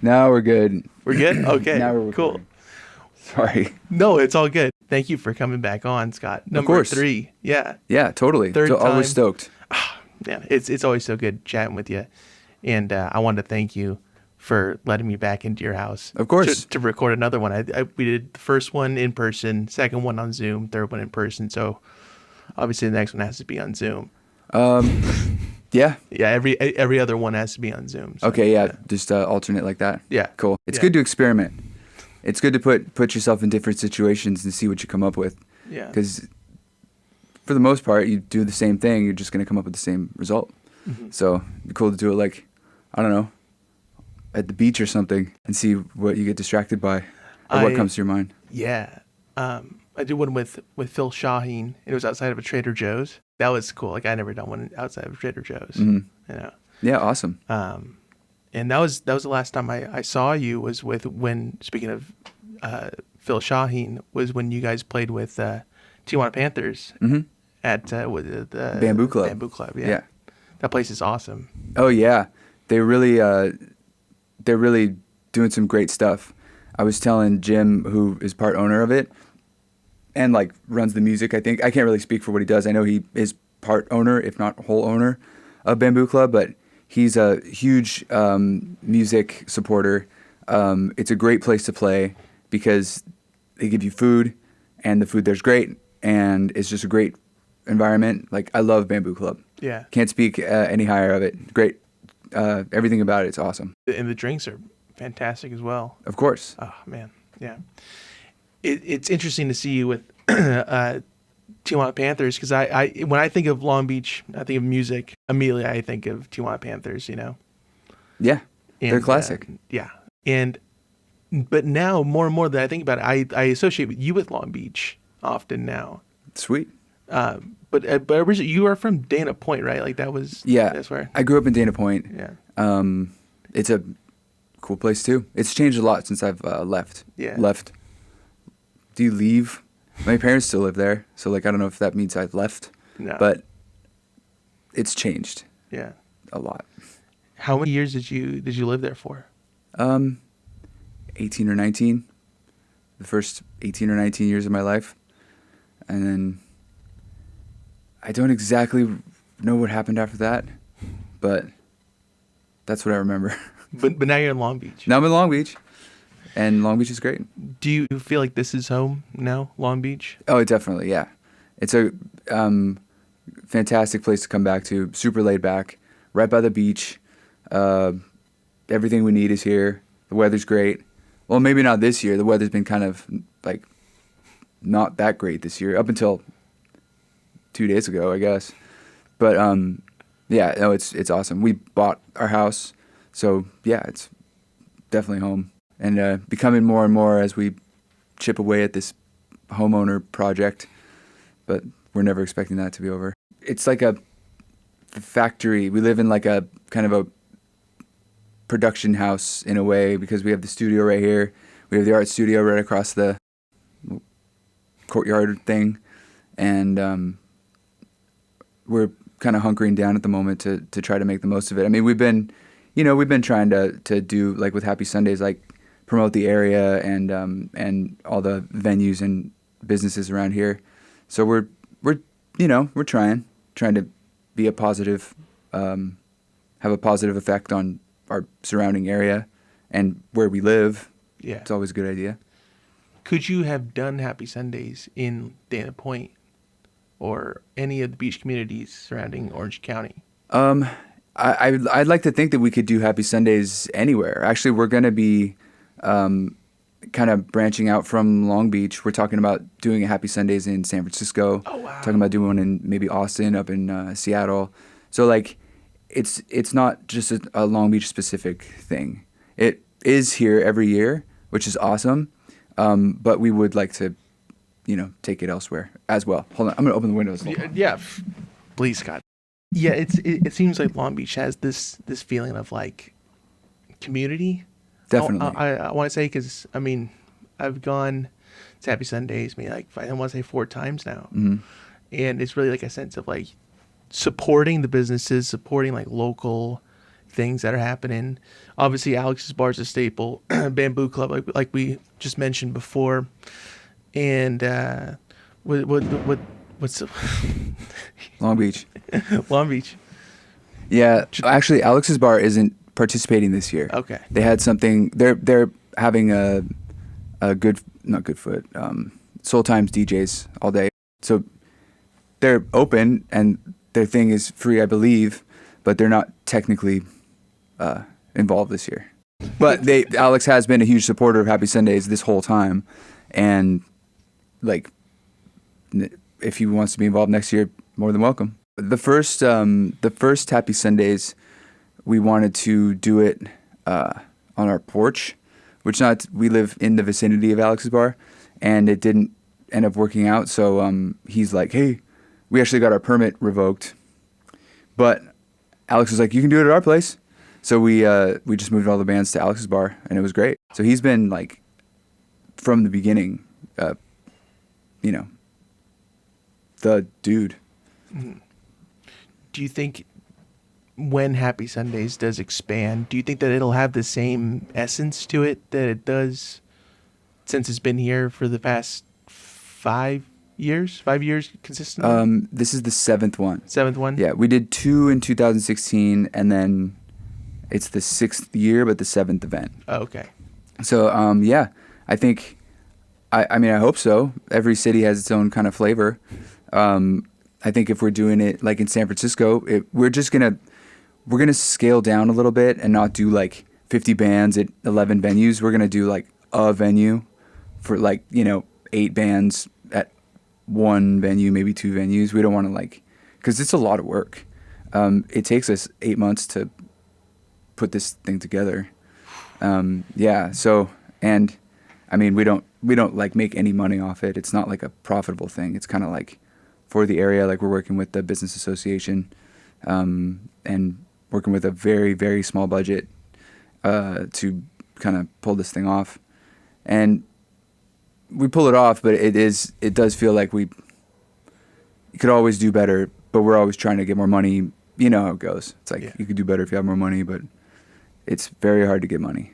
Now we're good. We're good? Okay, Now we're cool. recording. Sorry. No, it's all good. Thank you for coming back on, Scott. Number course. 3. Yeah. Yeah, totally. Third Always time. stoked. Yeah, it's always so good chatting with you. And I wanted to thank you for letting me back into your house. Of course. To record another one. We did the first one in person, second one on Zoom, third one in person. So obviously the next one has to be on Zoom. Yeah. Yeah, every other one has to be on Zoom. So, Okay, yeah. Just alternate like that. Yeah. Cool. It's Yeah. good to experiment. It's good to put yourself in different situations and see what you come up with. Yeah. Because for the most part, you do the same thing, you're just going to come up with the same result. Mm-hmm. So it'd be cool to do it like, I don't know, at the beach or something and see what you get distracted by or what comes to your mind. Yeah. I did one with Phil Shaheen. It was outside of a Trader Joe's. That was cool. Like I never done one outside of a Trader Joe's. Mm-hmm. You know. Yeah, awesome. And that was the last time I saw you was speaking of Phil Shaheen, was when you guys played with Tijuana Panthers at the Bamboo Club. Bamboo Club, yeah. Yeah. That place is awesome. Oh yeah, they're really doing some great stuff. I was telling Jim, who is part owner of it, and like runs the music. I think I can't really speak for what he does. I know he is part owner, if not whole owner, of Bamboo Club, but he's a huge music supporter. It's a great place to play because they give you food, and the food there's great, and it's just a great environment. Like I love Bamboo Club. Yeah. Can't speak any higher of it. Great. Everything about it's awesome. And the drinks are fantastic as well. Of course. Oh, man. Yeah. It's interesting to see you with Tijuana Panthers because I when I think of Long Beach, I think of music. Immediately, I think of Tijuana Panthers, you know? Yeah. And, They're classic. Yeah. But now, more and more that I think about it, I associate you with Long Beach often now. Sweet. But originally, you are from Dana Point, right? Like that was... Yeah. That's where... I grew up in Dana Point. Yeah. It's a cool place too. It's changed a lot since I've left. Yeah. Left. Do you leave? My parents still live there, so like I don't know if that means I've left. No. But it's changed. Yeah. A lot. How many years did you live there for? 18 or 19. The first 18 or 19 years of my life. And then I don't exactly know what happened after that, but that's what I remember. But now you're in Long Beach. Now I'm in Long Beach, and Long Beach is great. Do you feel like this is home now, Long Beach? Oh, definitely, yeah. It's a fantastic place to come back to. Super laid back, right by the beach. Everything we need is here. The weather's great. Well, maybe not this year. The weather's been kind of like not that great this year, up until 2 days ago, I guess. But yeah, no, it's awesome. We bought our house, so yeah, it's definitely home, and becoming more and more as we chip away at this homeowner project. But we're never expecting that to be over. It's like a factory. We live in like a kind of a production house in a way because we have the studio right here. We have the art studio right across the courtyard thing, and we're kind of hunkering down at the moment to try to make the most of it. I mean, we've been trying to do like with Happy Sundays, like promote the area and all the venues and businesses around here. So we're trying to be a positive, have a positive effect on our surrounding area and where we live. Yeah. It's always a good idea. Could you have done Happy Sundays in Dana Point or any of the beach communities surrounding Orange County? I'd like to think that we could do Happy Sundays anywhere. Actually, we're going to be kind of branching out from Long Beach. We're talking about doing a Happy Sundays in San Francisco. Oh, wow. Talking about doing one in maybe Austin, up in Seattle. So like, it's not just a Long Beach specific thing. It is here every year, which is awesome. But we would like to, take it elsewhere as well. Hold on, I'm gonna open the windows. Yeah, please, Scott. Yeah, it seems like Long Beach has this feeling of like community. Definitely. I want to say because I mean I've gone to Happy Sundays maybe like I want to say 4 times now, and it's really like a sense of like supporting the businesses, supporting like local things that are happening. Obviously, Alex's Bar is a staple. Bamboo Club, like we just mentioned before, and what's Long Beach. Long Beach? Yeah, actually, Alex's Bar isn't participating this year. Okay. They had something. They're having a good, not Goodfoot, Soul Times DJs all day. So they're open and their thing is free, I believe, but they're not technically involved this year. But Alex has been a huge supporter of Happy Sundays this whole time, and like, if he wants to be involved next year, more than welcome. The first Happy Sundays, we wanted to do it on our porch, we live in the vicinity of Alex's Bar, and it didn't end up working out. So he's like, hey, we actually got our permit revoked, but Alex was like, you can do it at our place. So we just moved all the bands to Alex's Bar, and it was great. So he's been like, from the beginning, the dude. Do you think when Happy Sundays does expand, do you think that it'll have the same essence to it that it does since it's been here for the past 5 years? 5 years consistently? This is the seventh one. Seventh one? Yeah, we did 2 in 2016, and then it's the 6th year, but the 7th event. Oh, okay. So, yeah, I think, I mean, I hope so. Every city has its own kind of flavor. I think if we're doing it like in San Francisco, we're gonna scale down a little bit and not do like 50 bands at 11 venues. We're gonna do like a venue for like 8 bands at one venue, maybe 2 venues. We don't want to because it's a lot of work. It takes us 8 months to put this thing together. Yeah. So, and I mean, we don't like make any money off it. It's not like a profitable thing. It's kind of like for the area, like we're working with the business association, and working with a very, very small budget, to kind of pull this thing off. And we pull it off, but it does feel like we could always do better, but we're always trying to get more money. You know how it goes. It's like, you could do better if you have more money, but it's very hard to get money.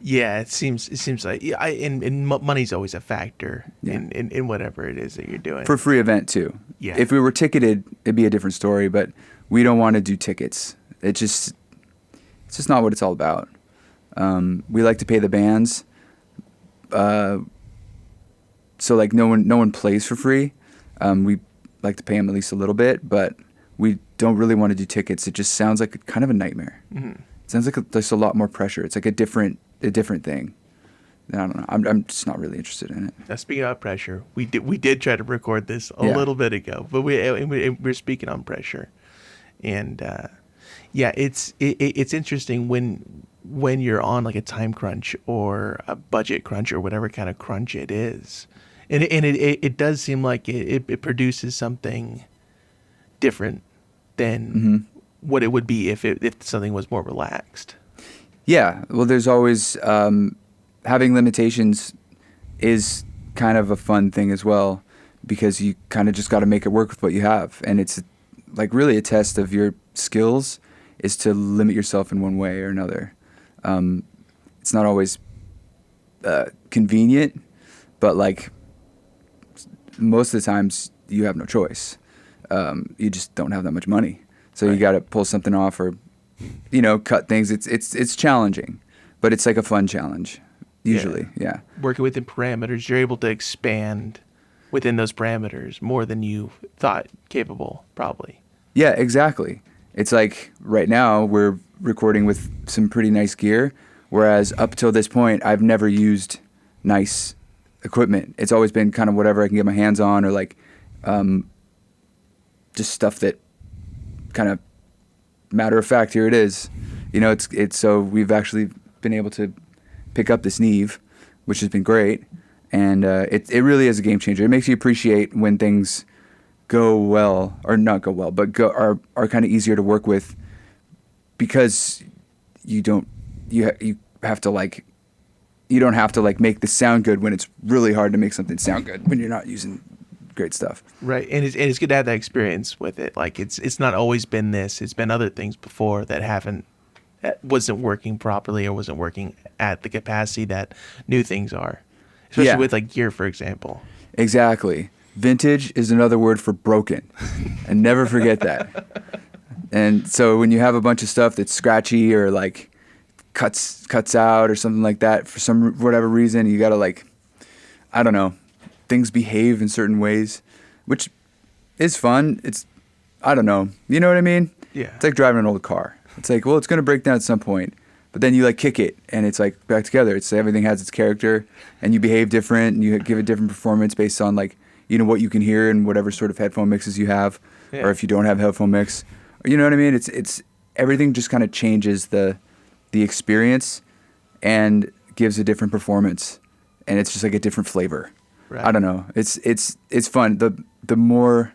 Yeah, it seems like money's always a factor in whatever it is that you're doing. For a free event too. Yeah. If we were ticketed, it'd be a different story, but we don't want to do tickets. It's just not what it's all about. We like to pay the bands. So like no one plays for free. We like to pay them at least a little bit, but we don't really want to do tickets. It just sounds like kind of a nightmare. Mm-hmm. It sounds like there's a lot more pressure. It's like a different thing. I don't know. I'm just not really interested in it. Now, speaking of pressure, we did try to record this a little bit ago, but we're speaking on pressure, and it's interesting when you're on like a time crunch or a budget crunch or whatever kind of crunch it is, and it does seem like it produces something different than what it would be if something was more relaxed. Yeah, well, there's always having limitations is kind of a fun thing as well, because you kind of just got to make it work with what you have, and it's like really a test of your skills is to limit yourself in one way or another. It's not always convenient, but like most of the times you have no choice. You just don't have that much money, so you got to pull something off or cut things. It's challenging, but it's like a fun challenge usually. Yeah. Working within parameters, you're able to expand within those parameters more than you thought capable, probably. Yeah, exactly. It's like right now we're recording with some pretty nice gear, whereas up till this point I've never used nice equipment. It's always been kind of whatever I can get my hands on, or like just stuff that kind of matter of fact, here it is. It's so we've actually been able to pick up this Neve, which has been great, and it really is a game changer. It makes you appreciate when things go well, or not go well, but are kind of easier to work with, because you don't have to make this sound good when it's really hard to make something sound good when you're not using great stuff. Right, and it's good to have that experience with it. Like it's not always been this; it's been other things before that wasn't working properly or wasn't working at the capacity that new things are, especially with like gear, for example. Exactly. Vintage is another word for broken, and never forget that. And so when you have a bunch of stuff that's scratchy or like cuts out or something like that for whatever reason, you gotta like, I don't know, things behave in certain ways, which is fun. I don't know. You know what I mean? Yeah. It's like driving an old car. It's like, well, it's going to break down at some point, but then you like kick it and it's like back together. It's everything has its character and you behave different and you give a different performance based on like, what you can hear and whatever sort of headphone mixes you have, or if you don't have a headphone mix, you know what I mean? It's everything just kind of changes the experience and gives a different performance, and it's just like a different flavor. Right. I don't know. It's fun. The more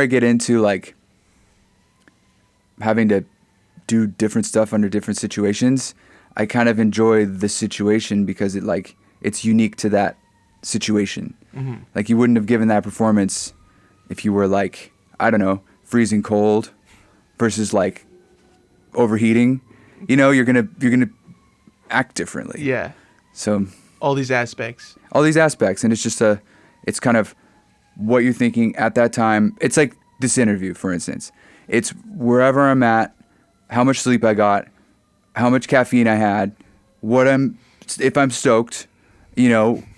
I get into like having to do different stuff under different situations, I kind of enjoy the situation because it's unique to that situation. Mm-hmm. Like you wouldn't have given that performance if you were like, I don't know, freezing cold versus like overheating. You're gonna act differently. Yeah. So all these aspects, and it's kind of what you're thinking at that time. It's like this interview, for instance. It's wherever I'm at, how much sleep I got, how much caffeine I had, if I'm stoked,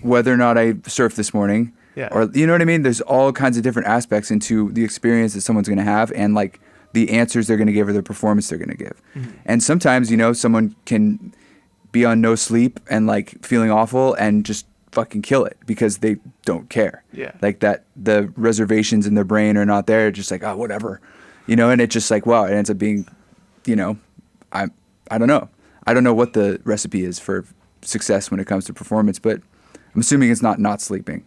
whether or not I surfed this morning, or you know what I mean. There's all kinds of different aspects into the experience that someone's gonna have, and like the answers they're gonna give or the performance they're gonna give. Mm-hmm. And sometimes, someone can be on no sleep and like feeling awful and just fucking kill it because they don't care. Yeah. Like that, the reservations in their brain are not there. Just like, oh, whatever, and it's just like, wow, it ends up being, I don't know. I don't know what the recipe is for success when it comes to performance, but I'm assuming it's not sleeping.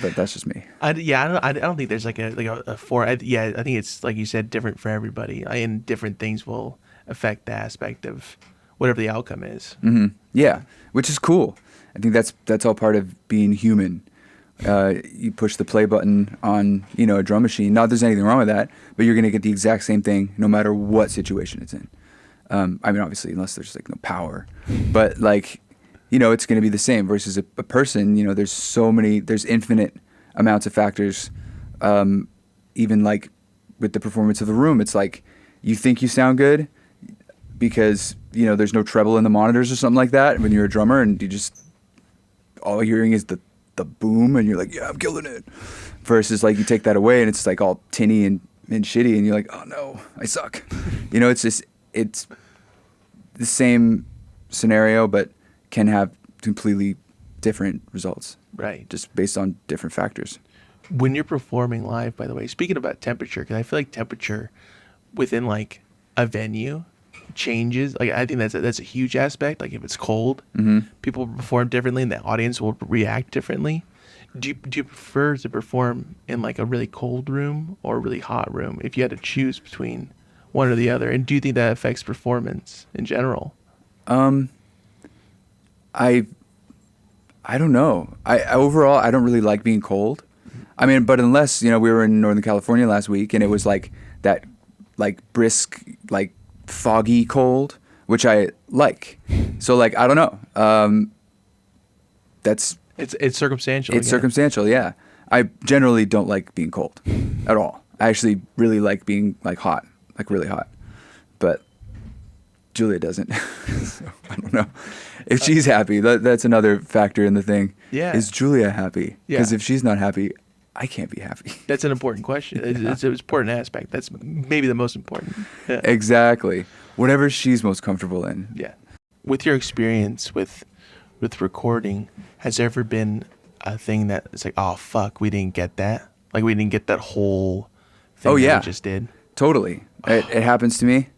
But that's just me. I don't think there's like a four. I think it's like you said, different for everybody, and different things will affect the aspect of whatever the outcome is. Mm-hmm. Yeah, which is cool. I think that's all part of being human. You push the play button on a drum machine. Not that there's anything wrong with that, but you're gonna get the exact same thing no matter what situation it's in. I mean, obviously, unless there's like no power, but like, it's gonna be the same. Versus a person, there's infinite amounts of factors. Even like with the performance of the room, it's like you think you sound good because there's no treble in the monitors or something like that when you're a drummer, and you just all you're hearing is the boom, and you're like, yeah, I'm killing it. Versus like you take that away and it's like all tinny and shitty, and you're like, oh no, I suck. It's the same scenario, but can have completely different results. Right. Just based on different factors. When you're performing live, by the way, speaking about temperature, because I feel like temperature within like a venue changes. Like I think that's a huge aspect. Like if it's cold, people perform differently and the audience will react differently. Do you prefer to perform in like a really cold room or a really hot room if you had to choose between one or the other? And do you think that affects performance in general? I don't know. Overall, I don't really like being cold. I mean, but unless, we were in Northern California last week and it was like that, like brisk, like foggy cold, which I like. So like, I don't know. It's circumstantial. It's circumstantial. Yeah. I generally don't like being cold at all. I actually really like being like hot, like really hot, but Julia doesn't. So I don't know if she's happy. That's another factor in the thing. Yeah. Is Julia happy? Because if she's not happy, I can't be happy. That's an important question. It's an important aspect. That's maybe the most important. Yeah. Exactly. Whatever she's most comfortable in. Yeah. With your experience with recording, has there ever been a thing that it's like, oh fuck, we didn't get that? Like we didn't get that whole thing that we just did? Totally. It happens to me.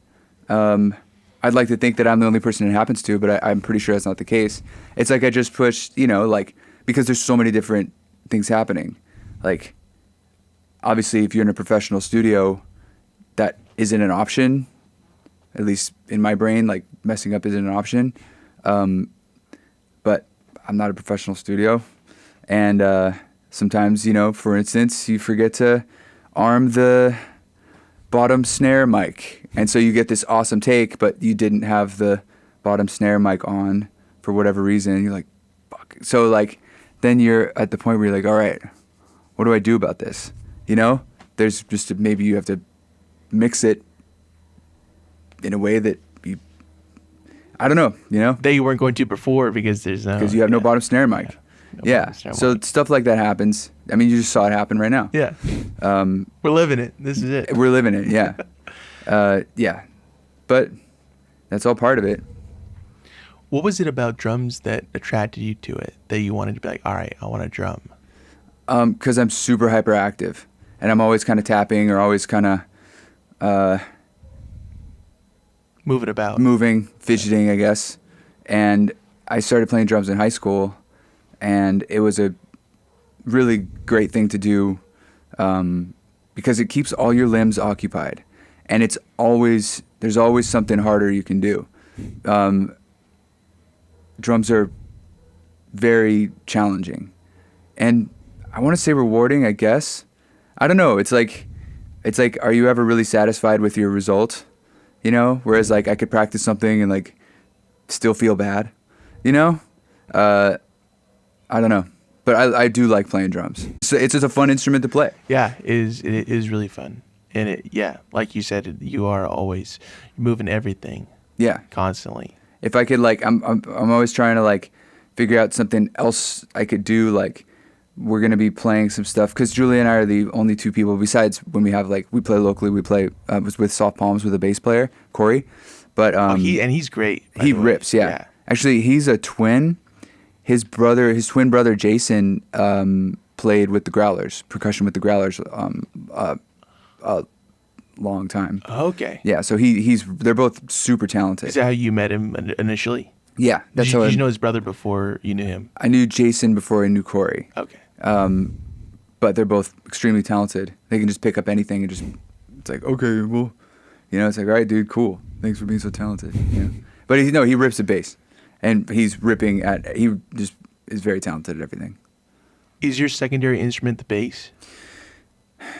I'd like to think that I'm the only person it happens to, but I'm pretty sure that's not the case. It's like I just pushed, like, because there's so many different things happening. Like, obviously, if you're in a professional studio, that isn't an option. At least in my brain, like, messing up isn't an option. But I'm not a professional studio. And Sometimes, for instance, you forget to arm the bottom snare mic. And so you get this awesome take, but you didn't have the bottom snare mic on for whatever reason. You're like, fuck. So like, then you're at the point where you're like, all right, what do I do about this? There's just maybe you have to mix it in a way that I don't know, That you weren't going to before because you have no bottom snare mic. Yeah. So stuff like that happens. I mean, you just saw it happen right now. Yeah. We're living it. This is it. We're living it. Yeah. Yeah. But that's all part of it. What was it about drums that attracted you to it? That you wanted to be like, all right, I want to drum? Because I'm super hyperactive, and I'm always kind of tapping or always kind of moving about, fidgeting, I guess. And I started playing drums in high school, and it was a really great thing to do because it keeps all your limbs occupied, and there's always something harder you can do. Drums are very challenging, and I want to say rewarding, I guess. I don't know. It's like, are you ever really satisfied with your result? Whereas like I could practice something and like still feel bad, I don't know, but I do like playing drums. So it's just a fun instrument to play. Yeah, it is really fun. And like you said, you are always moving everything. Yeah. Constantly. If I could I'm always trying to figure out something else I could do. Like we're going to be playing some stuff because Julie and I are the only two people besides when we have we play locally. We play with Soft Palms with a bass player, Corey. But he's great. He rips. Yeah. Actually, he's a twin. His twin brother Jason played with the Growlers, percussion with the Growlers a long time. Okay. Yeah, so they're both super talented. Is that how you met him initially? Yeah, that's Did you know his brother before you knew him? I knew Jason before I knew Corey. Okay. But they're both extremely talented. They can just pick up anything and it's like, okay, well, it's like, all right, dude, cool. Thanks for being so talented. But he rips a bass, and he just is very talented at everything. Is your secondary instrument the bass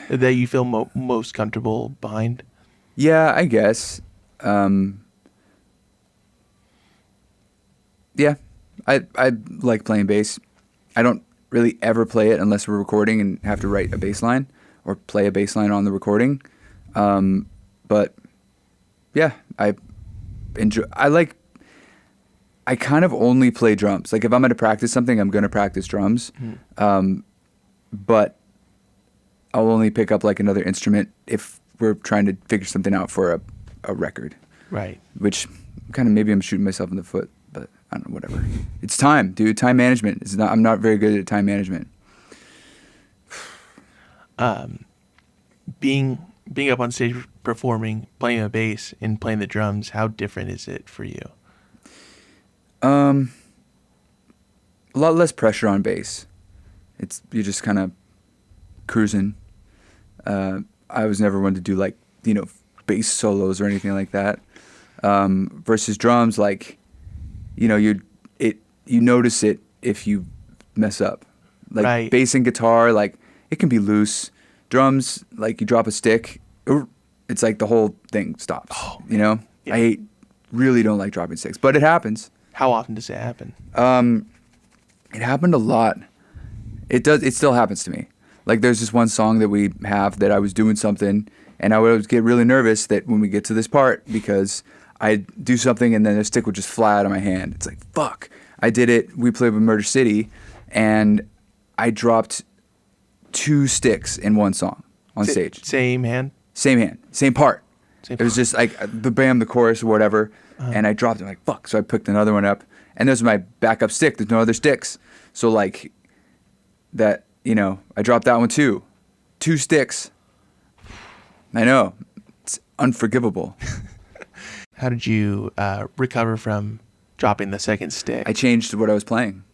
that you feel most comfortable behind? Yeah, I guess. Yeah, I like playing bass. I don't really ever play it unless we're recording and have to write a bass line or play a bass line on the recording. But yeah, I kind of only play drums. Like if I'm going to practice something, I'm going to practice drums. But I'll only pick up another instrument if we're trying to figure something out for a record. Right. Which kind of maybe I'm shooting myself in the foot, but I don't know, whatever. It's time, dude. Time management. I'm not very good at time management. Being up on stage performing, playing a bass and playing the drums, how different is it for you? A lot less pressure on bass. You're just kind of cruising. I was never one to do bass solos or anything like that. Versus drums, you notice it if you mess up. Right. Bass and guitar, it can be loose. Drums, you drop a stick, it's the whole thing stops. Oh, Yeah. I really don't like dropping sticks, but it happens. How often does it happen? It happened a lot. It still happens to me. There's this one song that we have that I was doing something, and I would always get really nervous that when we get to this part, because I'd do something and then the stick would just fly out of my hand. It's like, fuck. I did it. We played with Murder City, and I dropped 2 sticks in one song on stage. Same hand? Same hand. Same part. Same It was just the chorus or whatever, and I dropped it. Fuck. So I picked another one up, and there's my backup stick. There's no other sticks. So that, I dropped that one too. 2 sticks. I know. It's unforgivable. How did you recover from dropping the second stick? I changed what I was playing.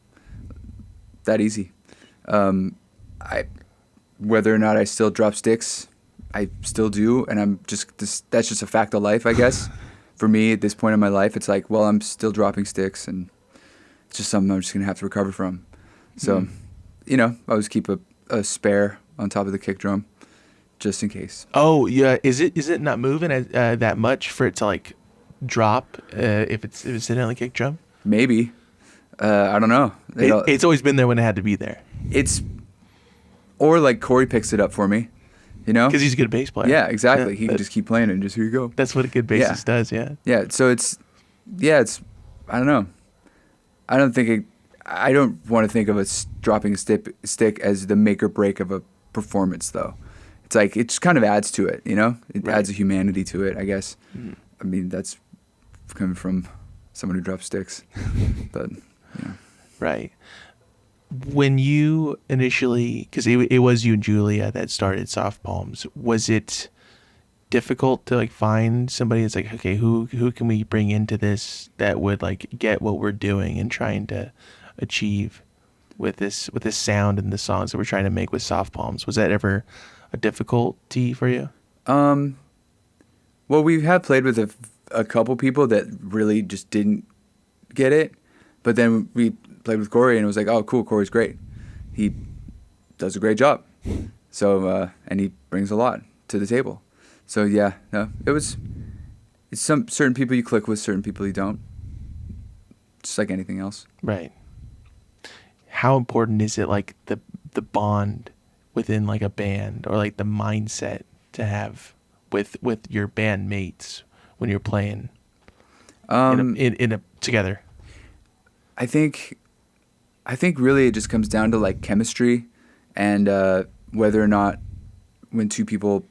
That easy. Whether or not I still drop sticks, I still do, and that's just a fact of life, I guess. For me, at this point in my life, it's I'm still dropping sticks, and it's just something I'm just gonna have to recover from. So, I always keep a a spare on top of the kick drum, just in case. Oh yeah, is it not moving that much for it to like drop if it's sitting on the kick drum? Maybe. I don't know. It's always been there when it had to be there. Or like Corey picks it up for me, you know? Because he's a good bass player. Yeah, exactly. He can just keep playing it and just, here you go. That's what a good bassist does, yeah. Yeah, so it's, I don't know. I don't want to think of dropping a stick as the make or break of a performance, though. It's like, it just kind of adds to it, you know? It adds a humanity to it, I guess. Mm. I mean, that's coming from someone who drops sticks. But, yeah. Right. When you initially, because it was you and Julia that started Soft Palms, was it difficult to like find somebody that's like, okay, who can we bring into this that would like get what we're doing and trying to achieve with this sound and the songs that we're trying to make with Soft Palms? Was that ever a difficulty for you? Well, we have played with a couple people that really just didn't get it, but then we played with Corey and it was like, oh, cool, Corey's great. He does a great job. So, and he brings a lot to the table. So yeah, no, it's some certain people you click with, certain people you don't. Just like anything else. Right. How important is it, like the bond within like a band, or like the mindset to have with your bandmates when you're playing in a together? I think really it just comes down to like chemistry and whether or not when two people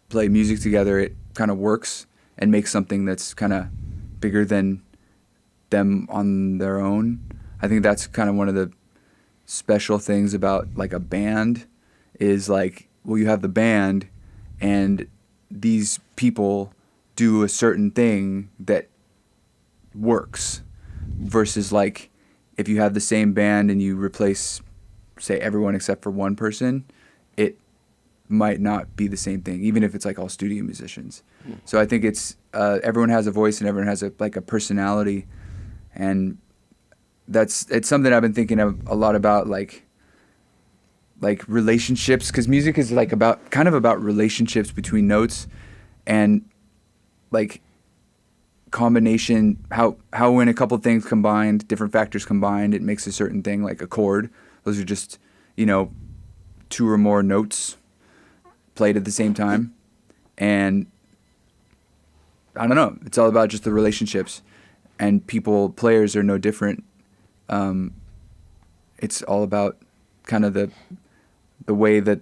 play music together it kind of works and makes something that's kind of bigger than them on their own. I think that's kind of one of the special things about like a band is like, well, you have the band and these people do a certain thing that works versus like if you have the same band and you replace, say, everyone except for one person, it might not be the same thing, even if it's like all studio musicians. Mm. So I think it's everyone has a voice and everyone has a personality, and it's something I've been thinking a lot about, like relationships, because music is like about relationships between notes and like combination, how when a couple things combined, different factors combined, it makes a certain thing, like a chord. Those are just, two or more notes played at the same time. And I don't know, it's all about just the relationships, and players are no different. It's all about kind of the way that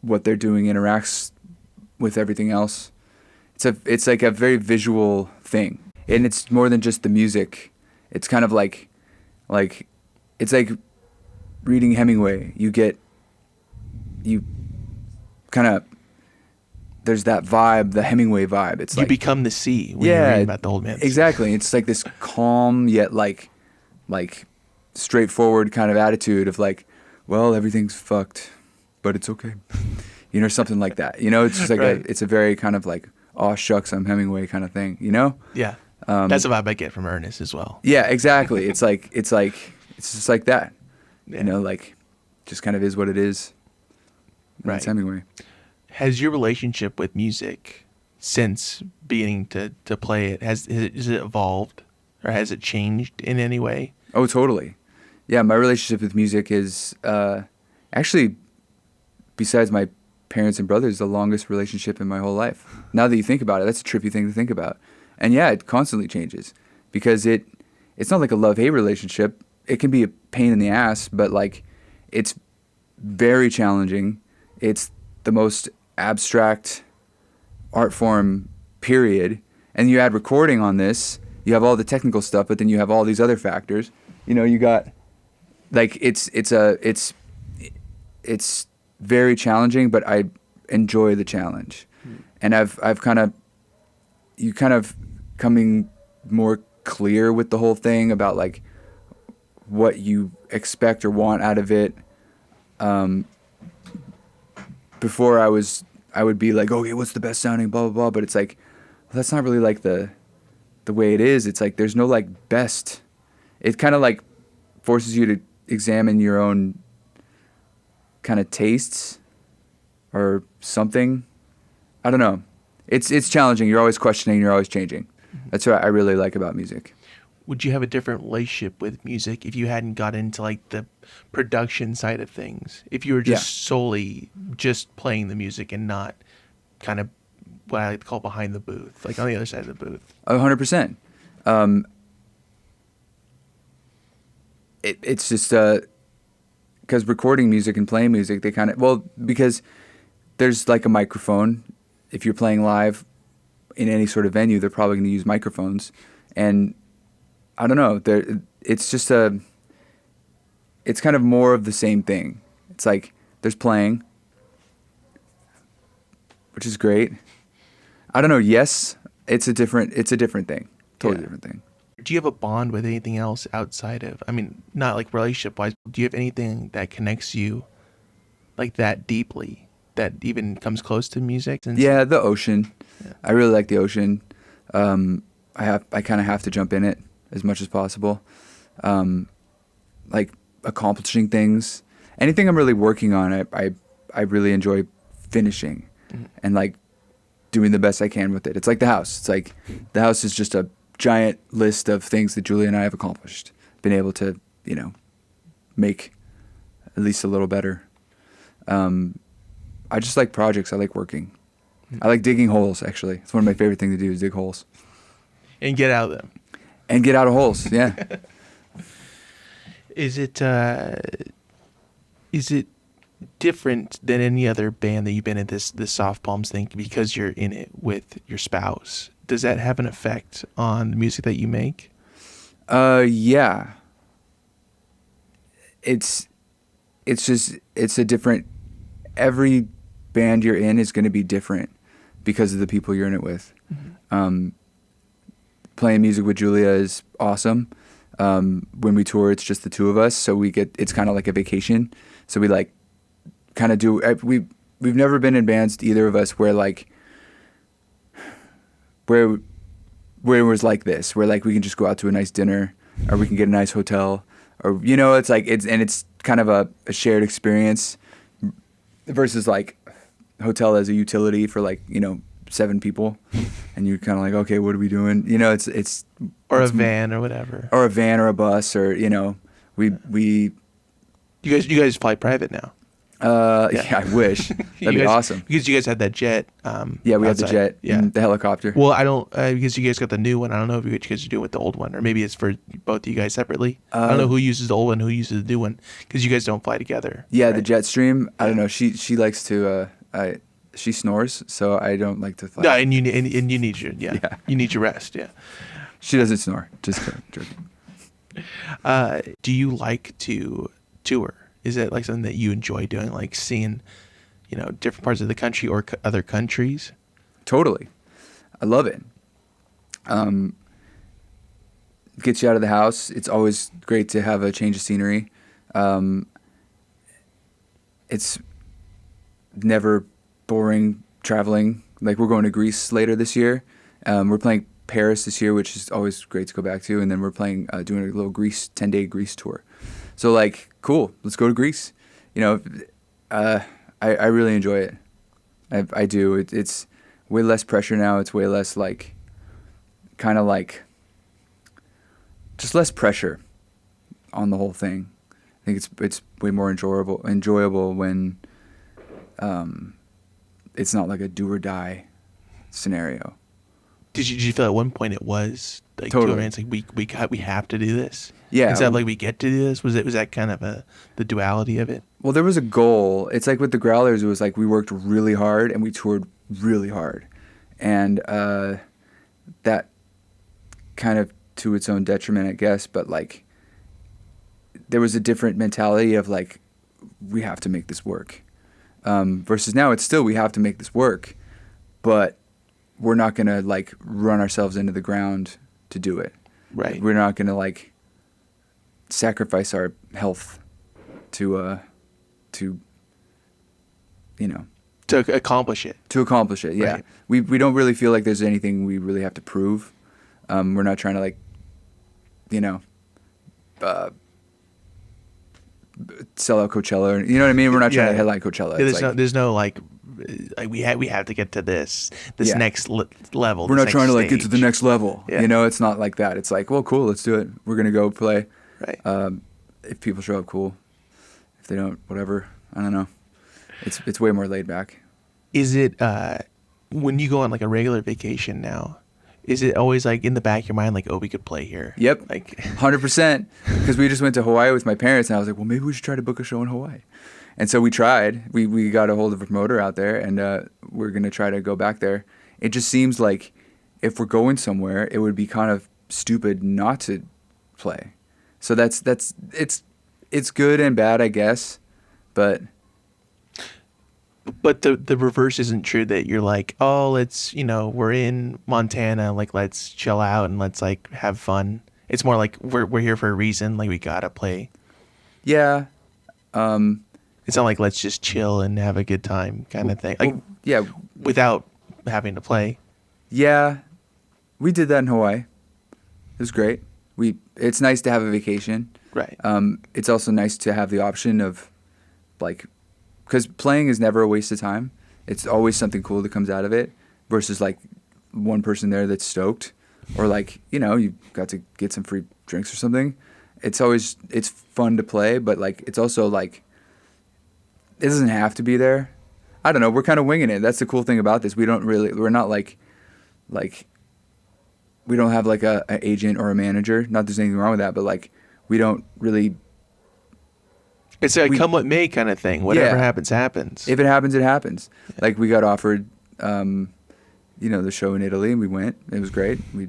what they're doing interacts with everything else. It's like a very visual thing, and it's more than just the music. It's kind of like it's like reading Hemingway. There's that vibe, the Hemingway vibe. It's you become the sea when you're reading about the old man. Exactly. It's like this calm yet like straightforward kind of attitude of like, well, everything's fucked, but it's okay. Something like that. It's just like right. It's a very kind of like, oh shucks, I'm Hemingway kind of thing, Yeah. That's the vibe I get from Ernest as well. Yeah, exactly. It's just like that. Yeah. Like just kind of is what it is. Right. It's Hemingway. Has your relationship with music since beginning to play it, has it evolved or has it changed in any way? Oh, totally. Yeah, my relationship with music is actually, besides my parents and brothers, the longest relationship in my whole life. Now that you think about it, that's a trippy thing to think about. And yeah, it constantly changes because it's not like a love-hate relationship. It can be a pain in the ass, but like it's very challenging. It's the most abstract art form, period. And you add recording on this, you have all the technical stuff, but then you have all these other factors. You got like it's very challenging, but I enjoy the challenge. And I've kind of coming more clear with the whole thing about like what you expect or want out of it. Before I would be like, okay, what's the best sounding, blah, blah, blah. But it's like, well, that's not really like the way it is. It's like, there's no like best. It kind of like forces you to examine your own kind of tastes or something. I don't know. It's challenging. You're always questioning. You're always changing. That's what I really like about music. Would you have a different relationship with music if you hadn't got into like the production side of things? If you were just solely just playing the music and not kind of what I like to call behind the booth, like on the other side of the booth? 100%. It's just because recording music and playing music, they kind of, because there's like a microphone. If you're playing live in any sort of venue, they're probably going to use microphones. And I don't know, it's just it's kind of more of the same thing. It's like there's playing, which is great. I don't know. Yes, it's a different thing. Totally different thing. Do you have a bond with anything else outside of, I mean, not like relationship wise, do you have anything that connects you like that deeply that even comes close to music? Yeah, the ocean. Yeah. I really like the ocean. I kind of have to jump in it as much as possible. Like accomplishing things. Anything I'm really working on, I really enjoy finishing and like doing the best I can with it. It's like the house. It's like the house is just a giant list of things that Julia and I have accomplished. Been able to, make at least a little better. I just like projects. I like working. I like digging holes, actually. It's one of my favorite things to do is dig holes. And get out of them. And get out of holes, yeah. Is it different than any other band that you've been in this Soft Palms thing because you're in it with your spouse? Does that have an effect on the music that you make? Yeah. It's a different, every band you're in is going to be different because of the people you're in it with. Playing music with Julia is awesome. When we tour, it's just the two of us, so it's kind of like a vacation. So we like kind of do. We've never been in bands, either of us, where it was like this, where like we can just go out to a nice dinner, or we can get a nice hotel, or it's like it's kind of a shared experience, versus like hotel as a utility for like 7 people, and you're kind of like, okay, what are we doing? It's or a van or whatever, or a van or a bus, or we. You guys fly private now. Yeah, I wish. That'd be awesome. Because you guys had that jet. Yeah, we have the jet. Yeah, and the helicopter. Well, I don't because you guys got the new one. I don't know what you guys are doing with the old one, or maybe it's for both of you guys separately. I don't know who uses the old one, who uses the new one, because you guys don't fly together. Yeah, right? the Jetstream. I don't know. She likes to. She snores, so I don't like to fly. No, and you need your you need your rest. Yeah. She doesn't snore. Just joking. Do you like to tour? Is it like something that you enjoy doing, like seeing, different parts of the country or other countries? Totally. I love it. Gets you out of the house. It's always great to have a change of scenery. It's never boring traveling. Like, we're going to Greece later this year. We're playing Paris this year, which is always great to go back to. And then we're playing, doing a little 10-day Greece tour. So like, cool, let's go to Greece. I really enjoy it. I do. It's way less pressure now. It's way less like, kind of like, just less pressure on the whole thing. I think it's way more enjoyable when it's not like a do or die scenario. Did you feel at one point it was like totally? It's like we have to do this. Yeah. Instead of like we get to do this. Was that kind of the duality of it? Well, there was a goal. It's like with the Growlers, it was like we worked really hard and we toured really hard, and that kind of to its own detriment, I guess. But like, there was a different mentality of like, we have to make this work, versus now it's still we have to make this work, but we're not gonna like run ourselves into the ground to do it. Right. We're not gonna like sacrifice our health to accomplish it. To accomplish it, yeah. Right. We don't really feel like there's anything we really have to prove. We're not trying to like, sell out Coachella. You know what I mean? We're not trying Yeah. to headline Coachella. Yeah, It's there's no like we have to get to this Yeah. next level. we're this not trying to next like get to the stage. next level. Yeah. You know, it's not like that. It's like, well, cool, let's do it. We're gonna go play. Right. If people show up, cool. If they don't, whatever. I don't know. It's way more laid back. Is it when you go on like a regular vacation now? Is it always like in the back of your mind, like, oh, we could play here? Yep. Like 100%. Because we just went to Hawaii with my parents, and I was like, well, maybe we should try to book a show in Hawaii. And so we tried. We got a hold of a promoter out there, and we're going to try to go back there. It just seems like if we're going somewhere, it would be kind of stupid not to play. So it's good and bad, I guess. But the reverse isn't true, that you're like, oh, let's, we're in Montana, like, let's chill out and let's like have fun. It's more like we're here for a reason, like we gotta play. yeah. It's not like let's just chill and have a good time kind of thing. Like Well, yeah. without having to play. Yeah. We did that in Hawaii. It was great. It's nice to have a vacation. Right. It's also nice to have the option of, like, because playing is never a waste of time. It's always something cool that comes out of it, versus like one person there that's stoked, or like, you got to get some free drinks or something. It's fun to play, but like it's also like it doesn't have to be there. I don't know. We're kind of winging it. That's the cool thing about this. We're not like we don't have like an agent or a manager. Not that there's anything wrong with that, but like we don't really. It's a come what may kind of thing. Whatever Yeah. happens, happens. If it happens, it happens. Yeah. Like we got offered, the show in Italy, and we went. It was great. We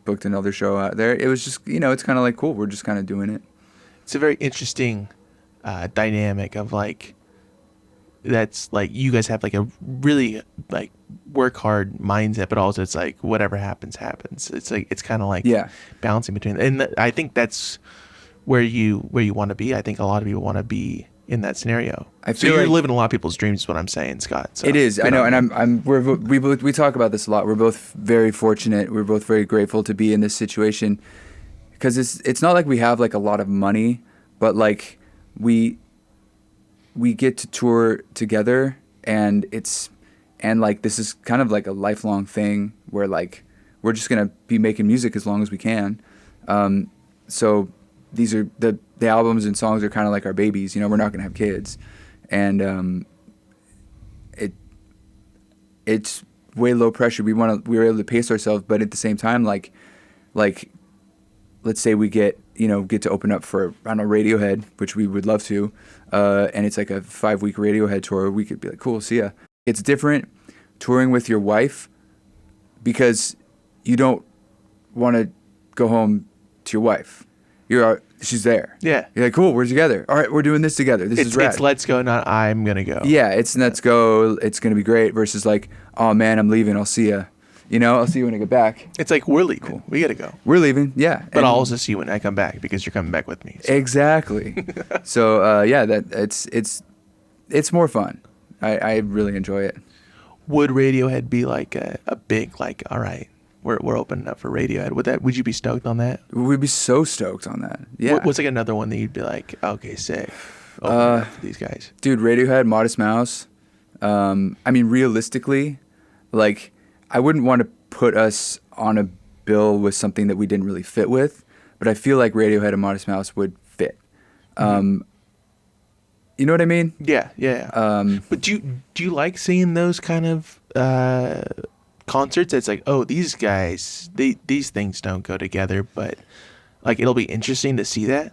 booked another show out there. It was just, it's kind of like cool. We're just kind of doing it. It's a very interesting dynamic of like, that's like you guys have like a really like work hard mindset, but also it's like whatever happens, happens. It's like it's kind of like balancing between, and I think that's where you want to be. I think a lot of people want to be in that scenario. I So feel you're like living a lot of people's dreams, is what I'm saying, Scott. So it is. I know, good on and you. we talk about this a lot. We're both very fortunate. We're both very grateful to be in this situation, because it's not like we have like a lot of money, but like we get to tour together, and like this is kind of like a lifelong thing where like we're just gonna be making music as long as we can. So these are the albums and songs are kind of like our babies. We're not gonna have kids, and it's way low pressure. We were able to pace ourselves, but at the same time, like let's say we get to open up for, I don't know, Radiohead, which we would love to, and it's like a 5-week Radiohead tour. We could be like, cool, see ya. It's different touring with your wife, because you don't want to go home to your wife. She's there. Yeah. You're like, cool, we're together. All right, we're doing this together. This is rad. It's let's go, not I'm gonna go. Yeah, it's let's go. It's gonna be great. Versus like, oh man, I'm leaving. I'll see ya. I'll see you when I get back. It's like we're leaving. Cool. We gotta go. We're leaving. Yeah. But I'll also see you when I come back, because you're coming back with me. So. Exactly. So it's more fun. I really enjoy it. Would Radiohead be like a big, like, all right, we're opening up for Radiohead? Would you be stoked on that? We'd be so stoked on that. Yeah. What's like another one that you'd be like, okay, sick. Open up for these guys. Dude, Radiohead, Modest Mouse. I mean, realistically, like, I wouldn't want to put us on a bill with something that we didn't really fit with, but I feel like Radiohead and Modest Mouse would fit. You know what I mean? Yeah. But do you like seeing those kind of concerts? It's like, oh, these guys, these things don't go together, but like it'll be interesting to see that.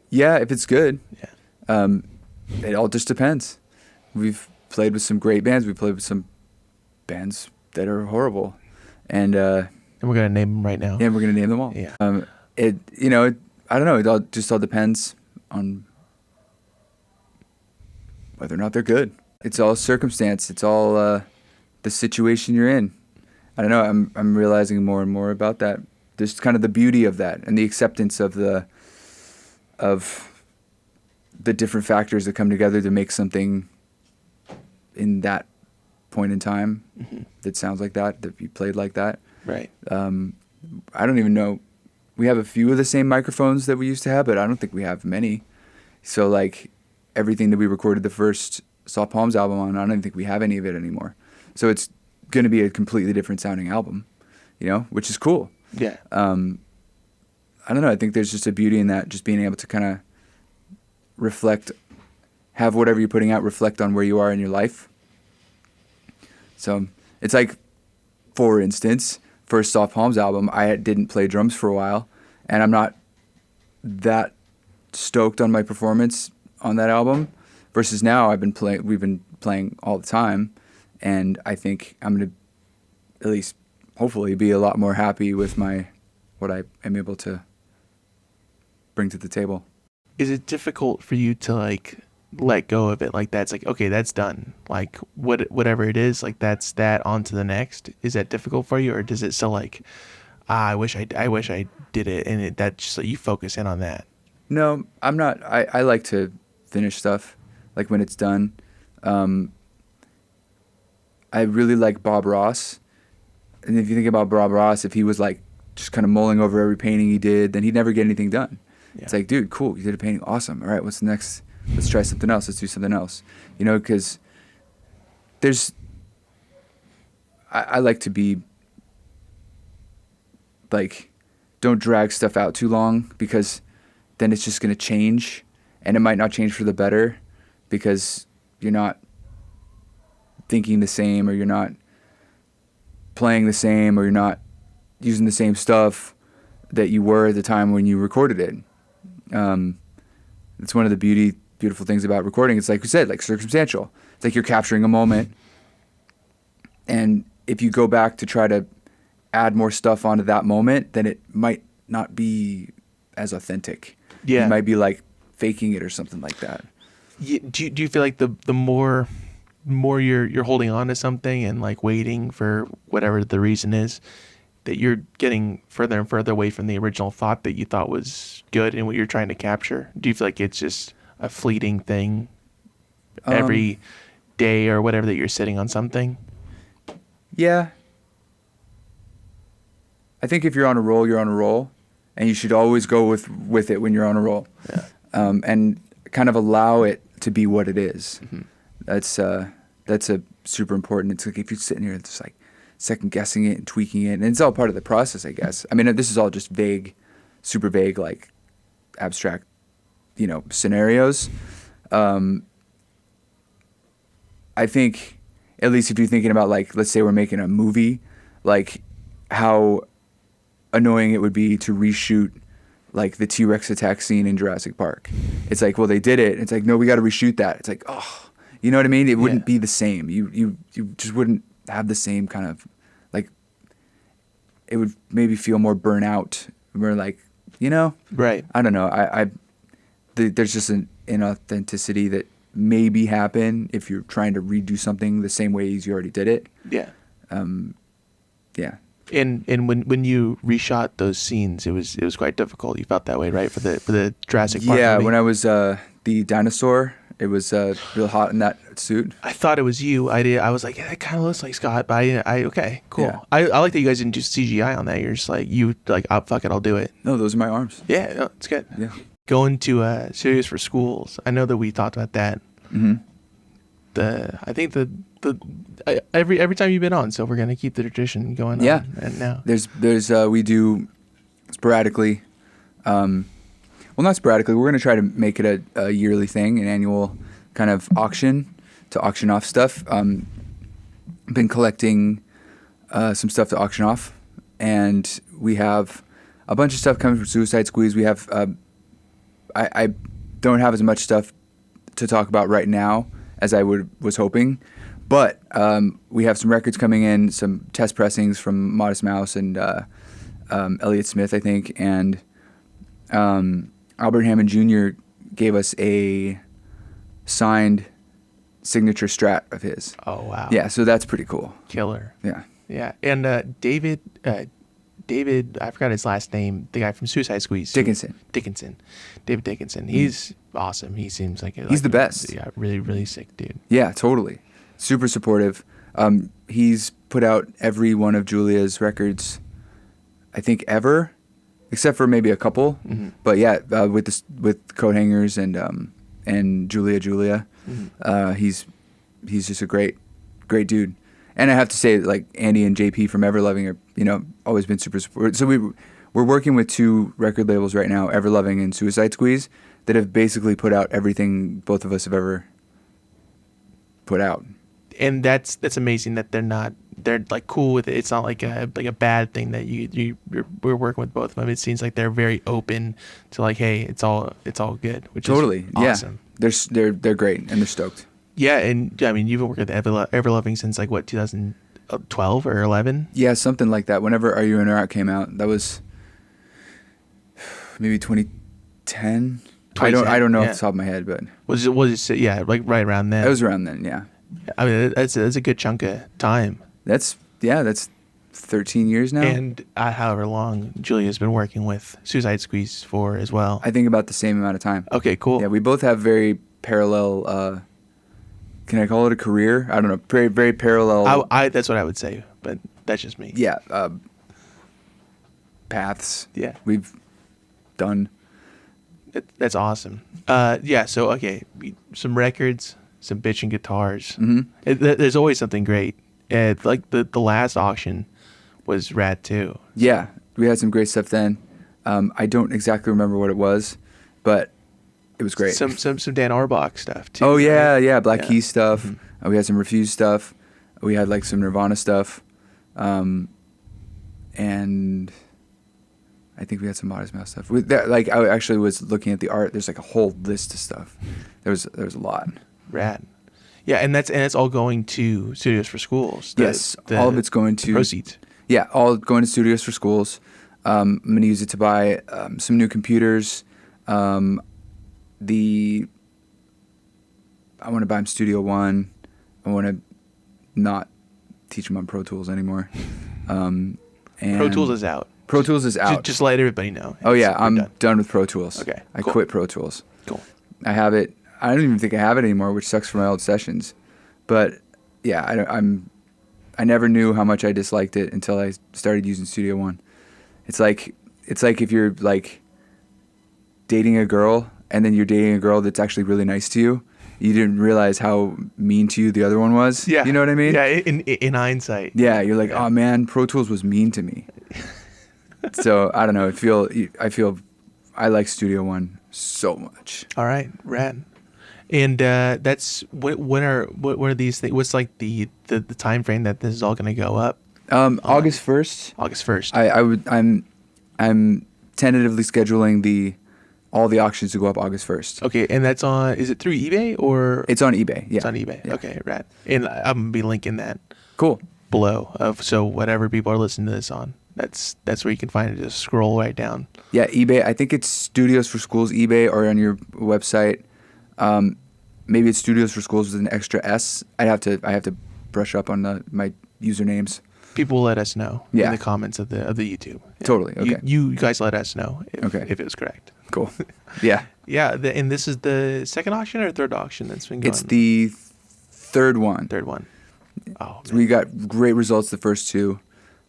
Yeah, if it's good. Yeah. It all just depends. We've played with some great bands. We played with some bands that are horrible, and we're gonna name them right now. Yeah, we're gonna name them all. Yeah. I don't know. It all depends on whether or not they're good. It's all circumstance. It's all the situation you're in. I don't know. I'm realizing more and more about that. There's kind of the beauty of that, and the acceptance of the different factors that come together to make something in that point in time that sounds like that you played like that. Right. I don't even know. We have a few of the same microphones that we used to have, but I don't think we have many. So like everything that we recorded the first Soft Palms album on, I don't even think we have any of it anymore. So it's going to be a completely different sounding album, which is cool. Yeah. I don't know. I think there's just a beauty in that, just being able to kind of reflect, have whatever you're putting out reflect on where you are in your life. So it's like, for instance, first Soft Palms album, I didn't play drums for a while, and I'm not that stoked on my performance on that album. Versus now, we've been playing all the time, and I think I'm gonna, at least hopefully, be a lot more happy with what I am able to bring to the table. Is it difficult for you to like let go of it like that? It's like, okay, that's done. Like whatever it is, like that's that, on to the next. Is that difficult for you, or does it still like, I wish I did it, and that's just like you focus in on that? No, I'm not. I like to finish stuff, like when it's done. I really like Bob Ross. And if you think about Bob Ross, if he was like just kind of mulling over every painting he did, then he'd never get anything done. Yeah. It's like, dude, cool, you did a painting, awesome. All right, what's next? Let's try something else. Let's do something else. Because I like to be like, don't drag stuff out too long, because then it's just going to change, and it might not change for the better because you're not thinking the same, or you're not playing the same, or you're not using the same stuff that you were at the time when you recorded it. It's one of the beautiful things about recording. It's like we said, like circumstantial. It's like you're capturing a moment, and if you go back to try to add more stuff onto that moment, then it might not be as authentic. Yeah. You might be like faking it or something like that. Do you feel like the more you're holding on to something and like waiting for whatever the reason is, that you're getting further and further away from the original thought that you thought was good and what you're trying to capture? Do you feel like it's just a fleeting thing every day or whatever that you're sitting on something? Yeah. I think if you're on a roll, you're on a roll, and you should always go with it when you're on a roll. Yeah. And kind of allow it to be what it is. Mm-hmm. That's a super important. It's like if you're sitting here and just like second guessing it and tweaking it, and it's all part of the process, I guess. I mean, this is all just vague, super vague, like abstract, scenarios. I think, at least if you're thinking about, like, let's say we're making a movie, like how annoying it would be to reshoot like the T-Rex attack scene in Jurassic Park. It's like, well, they did it. It's like, no, we got to reshoot that. It's like, oh, you know what I mean? It wouldn't be the same. You just wouldn't have the same kind of, like, it would maybe feel more burnout. More like, Right. I don't know. There's just an inauthenticity that maybe happen if you're trying to redo something the same way as you already did it. Yeah. Yeah. And when you reshot those scenes, it was quite difficult. You felt that way, right? For the Jurassic Park movie? When I was the dinosaur, it was real hot in that suit. I thought it was you. I was like, yeah, that kind of looks like Scott. But okay, cool. Yeah. I like that you guys didn't do CGI on that. You're just like, oh, fuck it, I'll do it. No, those are my arms. Yeah, no, it's good. Yeah. Going to Serious for Schools. I know that we talked about that. Mm-hmm. I think every time you've been on, so we're gonna keep the tradition going. Yeah. On, and now There's we do sporadically. Well, not sporadically. We're gonna try to make it a yearly thing, an annual kind of auction to auction off stuff. Been collecting some stuff to auction off, and we have a bunch of stuff coming from Suicide Squeeze. We have I don't have as much stuff to talk about right now as I was hoping, but we have some records coming in, some test pressings from Modest Mouse and Elliott Smith, I think, and Albert Hammond Jr. gave us a signed signature Strat of his. Oh wow. Yeah, so that's pretty cool. Killer. Yeah. Yeah, and David, I forgot his last name. The guy from Suicide Squeeze. Dickinson. David Dickinson. He's awesome. He seems like he's the best. Yeah, really, really sick dude. Yeah, totally. Super supportive. He's put out every one of Julia's records, I think, ever, except for maybe a couple. Mm-hmm. But yeah, with coat hangers and and Julia. He's just a great dude. And I have to say, like, Andy and JP from Everloving are, you know, always been super supportive. So we're working with 2 record labels right now, Everloving and Suicide Squeeze, that have basically put out everything both of us have ever put out. And that's amazing that they're like cool with it. It's not like a bad thing that we're working with both of them. It seems like they're very open to like, hey, it's all good, which Totally, is awesome. Yeah. They're great and they're stoked. Yeah, and I mean, you've been working with Everloving since like what, 2012 or 11? Yeah, something like that. Whenever Are You In or Out came out, that was maybe 2010. I don't know off the top of my head, but was it yeah, like right around then? it was around then. Yeah. I mean, that's a good chunk of time. That's 13 years now. And however long Julia's been working with Suicide Squeeze for as well. I think about the same amount of time. Okay, cool. Yeah, we both have very parallel. Can I call it a career? I don't know. Very, very parallel. I that's what I would say, but that's just me. Yeah. Paths. Yeah. We've done. That's awesome. Yeah. So okay, some records, some bitchin' guitars. Mm-hmm. There's always something great. Like the last auction was rad too. Yeah, we had some great stuff then. I don't exactly remember what it was, but it was great. Some Dan Auerbach stuff too. Oh yeah, right? yeah, Black Keys stuff. Mm-hmm. We had some Refused stuff. We had like some Nirvana stuff, and I think we had some Modest Mouse stuff. Like I actually was looking at the art. There's like a whole list of stuff. There was a lot. Rad. Yeah, and that's all going to Studios for Schools. Yes, all of it's going to proceeds. Yeah, all going to Studios for Schools. I'm going to use it to buy some new computers. I want to buy him Studio One. I want to not teach him on Pro Tools anymore. And Pro Tools is out. Pro Tools is out. Just let everybody know. Oh yeah, I'm done with Pro Tools. Okay, I cool. quit Pro Tools. Cool. I have it. I don't even think I have it anymore, which sucks for my old sessions. But yeah, I never knew how much I disliked it until I started using Studio One. It's like if you're like dating a girl and then you're dating a girl that's actually really nice to you. You didn't realize how mean to you the other one was. Yeah. You know what I mean? Yeah, in hindsight. Yeah, you're like, oh man, Pro Tools was mean to me. So I don't know. I feel I like Studio One so much. All right, rad. And that's what are these things? What's like the time frame that this is all going to go up? August 1st. August 1st. I'm tentatively scheduling all the auctions to go up August 1st. Okay, and that's on. Is it through eBay or? It's on eBay. Yeah. It's on eBay. Yeah. Okay, rad. And I'm gonna be linking that. Cool. Below so whatever people are listening to this on, that's where you can find it. Just scroll right down. Yeah, eBay. I think it's Studios for Schools eBay or on your website. Maybe it's Studios for Schools with an extra S. I have to brush up on my usernames. People will let us know in the comments of the YouTube. Yeah. Totally. Okay. You guys let us know if it was correct. Cool. Yeah. Yeah. And this is the second auction or third auction that's been going? It's the third one. Third one. Oh, so we got great results the first two,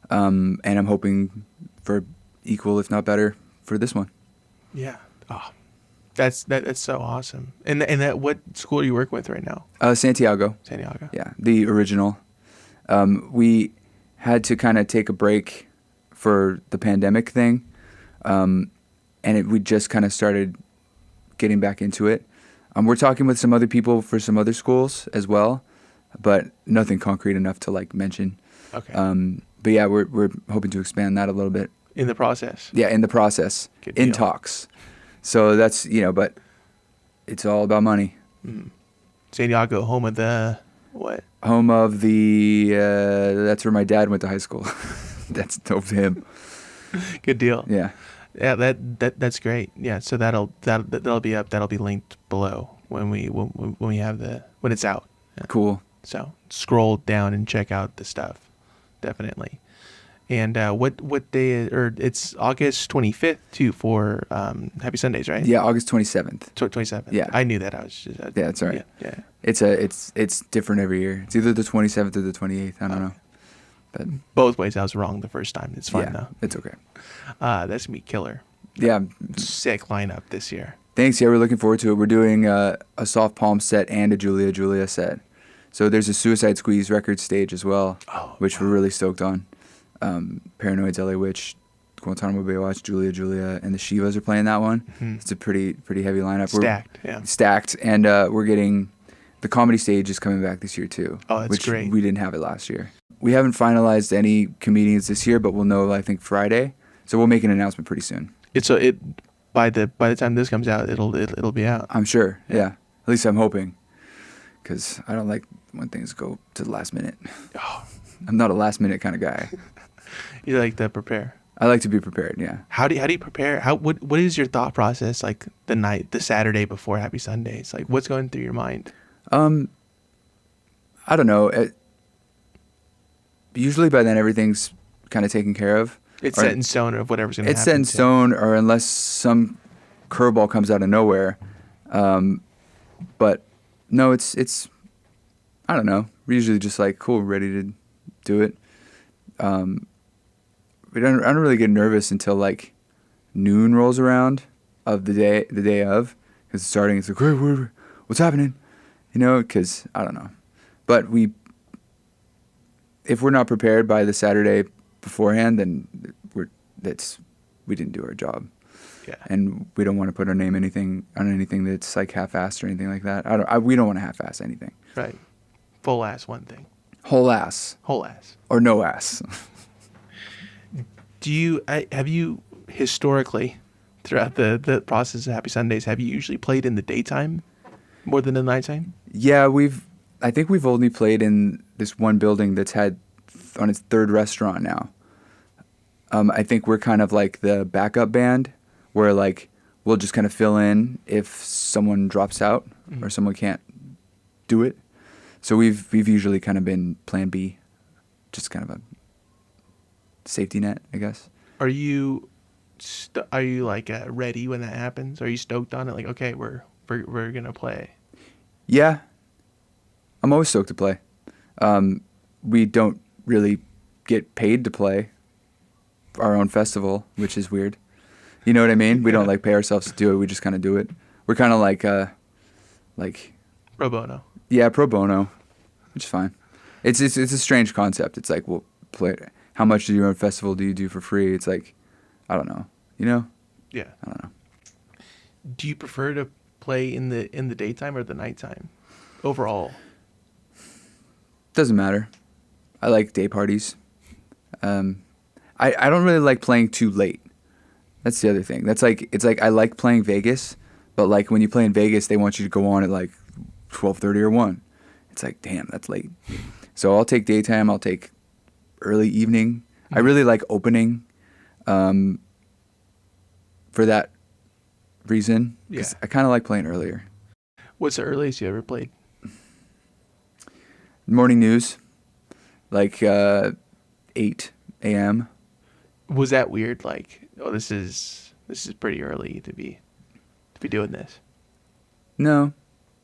and I'm hoping for equal, if not better, for this one. Yeah. Oh, that's so awesome. And that what school are you working with right now? Santiago. Santiago. Yeah, the original. We had to kind of take a break for the pandemic thing, and we just kind of started getting back into it. We're talking with some other people for some other schools as well, but nothing concrete enough to like mention. Okay. But yeah, we're hoping to expand that a little bit. In the process. Yeah, in the process. Good in deal. talks. So that's but it's all about money. Mm. Santiago, home of the what? Home of the. That's where my dad went to high school. That's dope to him. Good deal. Yeah. Yeah, that's great. Yeah, so that'll be up. That'll be linked below when we have when it's out. Yeah. Cool. So scroll down and check out the stuff, definitely. And what day? Or it's August 25th too for Happy Sundays, right? Yeah, August 27th. 27th. Yeah, I knew that. I was just. Yeah, that's all right. Yeah. It's different every year. It's either the 27th or the 28th. I don't know. But both ways, I was wrong the first time. It's fine though. It's okay. That's gonna be killer. Yeah. Sick lineup this year. Thanks. Yeah, we're looking forward to it. We're doing a Soft Palm set and a Julia set. So there's a Suicide Squeeze record stage as well, which we're really stoked on. Paranoid's LA Witch, Guantanamo Bay Watch, Julia, and the Shivas are playing that one. Mm-hmm. It's a pretty heavy lineup. Stacked, and we're getting the comedy stage is coming back this year too. Oh, that's great. We didn't have it last year. We haven't finalized any comedians this year, but we'll know I think Friday. So we'll make an announcement pretty soon. By the time this comes out, it'll be out. I'm sure. Yeah. At least I'm hoping. Because I don't like when things go to the last minute. Oh. I'm not a last minute kind of guy. You like to prepare. I like to be prepared. Yeah. How do you prepare? What is your thought process like the Saturday before Happy Sundays? Like what's going through your mind? I don't know. Usually by then everything's kind of taken care of. It's set in stone of whatever's going to happen. It's set in stone, or unless some curveball comes out of nowhere. But no, it's I don't know. We're usually just like, cool, ready to do it. I don't really get nervous until like noon rolls around of the day of, because it's starting. It's like, what's happening? You know, because I don't know. But if we're not prepared by the Saturday beforehand, then we didn't do our job. Yeah. And we don't want to put our name on anything that's like half-assed or anything like that. We don't want to half-ass anything. Right. Full ass one thing. Whole ass. Or no ass. Have you historically, throughout the process of Happy Sundays, have you usually played in the daytime more than the nighttime? Yeah, I think we've only played in this one building that's had on its third restaurant now. I think we're kind of like the backup band, where like we'll just kind of fill in if someone drops out or someone can't do it. So we've usually kind of been plan B, just kind of a safety net, I guess. Are you like ready when that happens? Are you stoked on it? Like, okay, we're gonna play. Yeah, I'm always stoked to play. We don't really get paid to play our own festival, which is weird. You know what I mean? We don't like pay ourselves to do it. We just kind of do it. We're kind of like pro bono. Yeah, pro bono, which is fine. It's a strange concept. It's like, well, how much of your own festival do you do for free? It's like, I don't know. You know? Yeah. I don't know. Do you prefer to play in the daytime or the nighttime? Overall. Doesn't matter. I like day parties. I don't really like playing too late. That's the other thing. It's like I like playing Vegas, but like when you play in Vegas, they want you to go on at like 12:30 or 1. It's like, damn, that's late. So I'll take daytime. I'll take early evening. I really like opening, for that reason. Yeah. I kind of like playing earlier. What's the earliest you ever played? Morning news, like 8 a.m. Was that weird? Like, oh, this is pretty early to be doing this. No,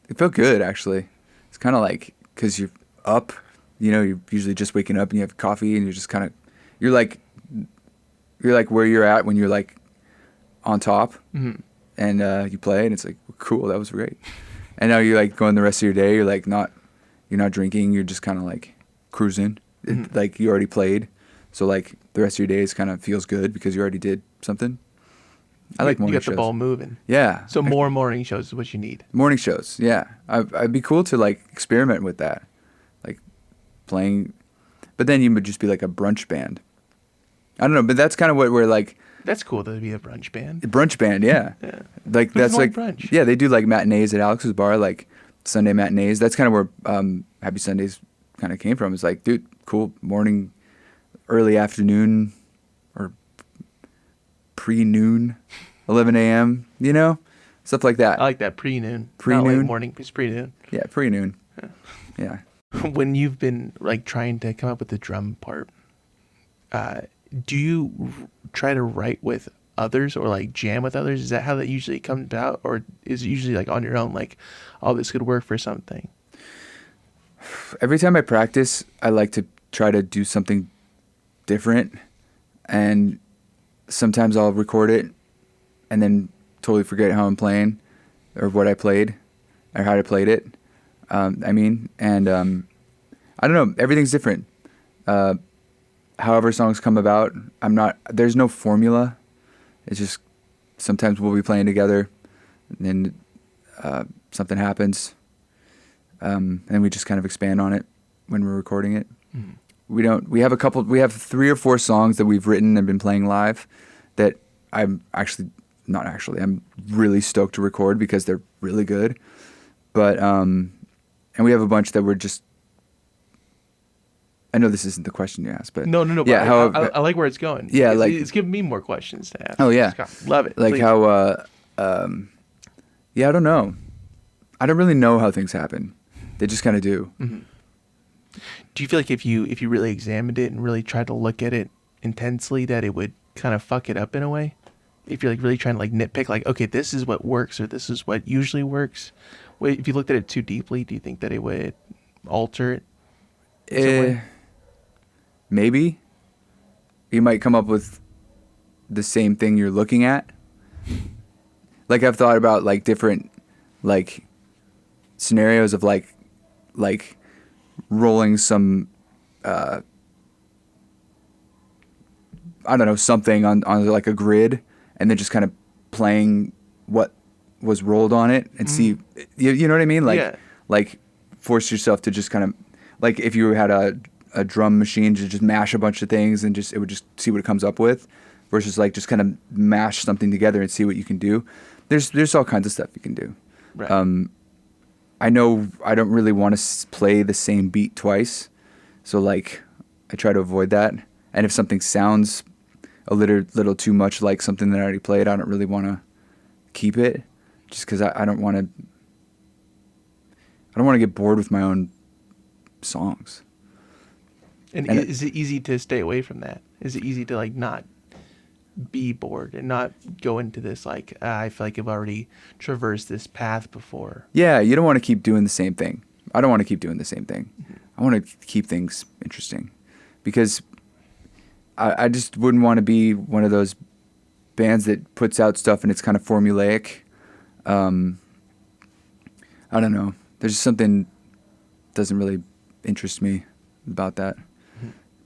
it felt good actually. It's kind of like, because you're up, you know, you're usually just waking up and you have coffee and you're just kind of, you're like where you're at when you're like on top, and you play and it's like, cool, that was great. And now you're like going the rest of your day. You're not drinking. You're just kind of like cruising. Like you already played. So like the rest of your days kind of feels good because you already did something. I like morning shows. You got the ball moving. Yeah. So more morning shows is what you need. Morning shows, yeah. I'd be cool to like experiment with that, like playing. But then you would just be like a brunch band. I don't know, but that's kind of what we're like. That's cool to be a brunch band. A brunch band, yeah. Yeah. Like Who's that's like brunch? Yeah, they do like matinees at Alex's bar, like Sunday matinees. That's kind of where Happy Sundays kind of came from. It's like, dude, cool morning, early afternoon, or pre-noon, 11 a.m., you know? Stuff like that. I like that pre-noon. Pre-noon? Not late morning, it's pre-noon. Yeah, pre-noon. Yeah. When you've been like trying to come up with the drum part, do you try to write with others or like jam with others? Is that how that usually comes about? Or is it usually like on your own, like, oh, this could work for something? Every time I practice, I like to try to do something different, and sometimes I'll record it and then totally forget how I'm playing, or what I played or how I played it. And I don't know. Everything's different. However songs come about, there's no formula. It's just sometimes we'll be playing together and something happens. And we just kind of expand on it when we're recording it. Mm-hmm. We have 3 or 4 songs that we've written and been playing live that I'm really stoked to record because they're really good. But, and we have a bunch that we're just, I know this isn't the question you asked, but no. Yeah, I like where it's going. Yeah, it's giving me more questions to ask. Oh yeah, Scott, love it. Like please. how, yeah, I don't know. I don't really know how things happen. They just kind of do. Mm-hmm. Do you feel like if you really examined it and really tried to look at it intensely, that it would kind of fuck it up in a way? If you're like really trying to like nitpick, like, okay, this is what works or this is what usually works. Wait, if you looked at it too deeply, do you think that it would alter it? In some way? Maybe. You might come up with the same thing you're looking at. Like I've thought about like different like scenarios of like rolling some I don't know, something on like a grid and then just kind of playing what was rolled on it and see you know what I mean? Like force yourself to just kind of like if you had a drum machine to just mash a bunch of things and it would just see what it comes up with versus like just kind of mash something together and see what you can do. There's all kinds of stuff you can do. Right. I know I don't really want to play the same beat twice. So like I try to avoid that. And if something sounds a little too much like something that I already played, I don't really want to keep it just because I don't want to get bored with my own songs. And is it easy to stay away from that? Is it easy to like not be bored and not go into this like I feel like I've already traversed this path before? Yeah, you don't want to keep doing the same thing. I don't want to keep doing the same thing. Mm-hmm. I want to keep things interesting because I just wouldn't want to be one of those bands that puts out stuff and it's kind of formulaic. I don't know. There's just something doesn't really interest me about that.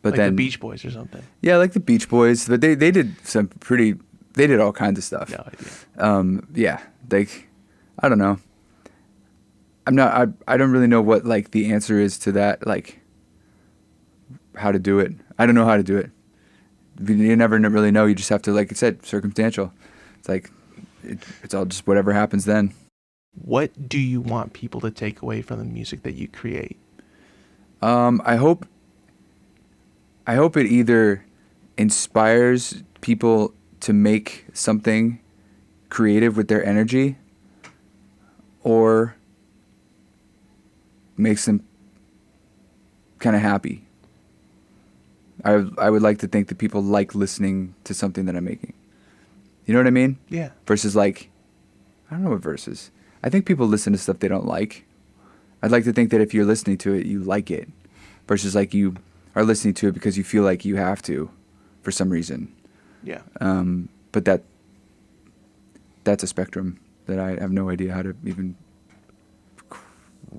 But like then the Beach Boys or something. Yeah, like the Beach Boys, but they did they did all kinds of stuff. No idea. Yeah, like I don't know. I don't really know what like the answer is to that, like how to do it. I don't know how to do it. You never really know. You just have to, like I said, circumstantial. It's like it's all just whatever happens then. What do you want people to take away from the music that you create? I hope it either inspires people to make something creative with their energy or makes them kind of happy. I would like to think that people like listening to something that I'm making. You know what I mean? Yeah. Versus like, I don't know what versus. I think people listen to stuff they don't like. I'd like to think that if you're listening to it, you like it. Versus like you are listening to it because you feel like you have to for some reason. Yeah. But that's a spectrum that I have no idea how to even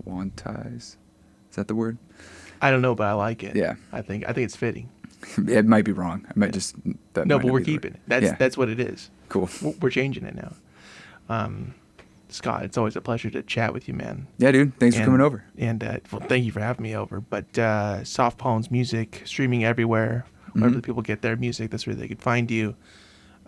quantize. Is that the word? I don't know, but I like it. Yeah. I think it's fitting. It might be wrong. I might just no, but we're keeping it. That's what it is. Cool. We're changing it now. Scott, it's always a pleasure to chat with you, man. Yeah, dude. Thanks for coming over. And well, thank you for having me over. But Soft Palms Music, streaming everywhere. Wherever the people get their music, that's where they could find you.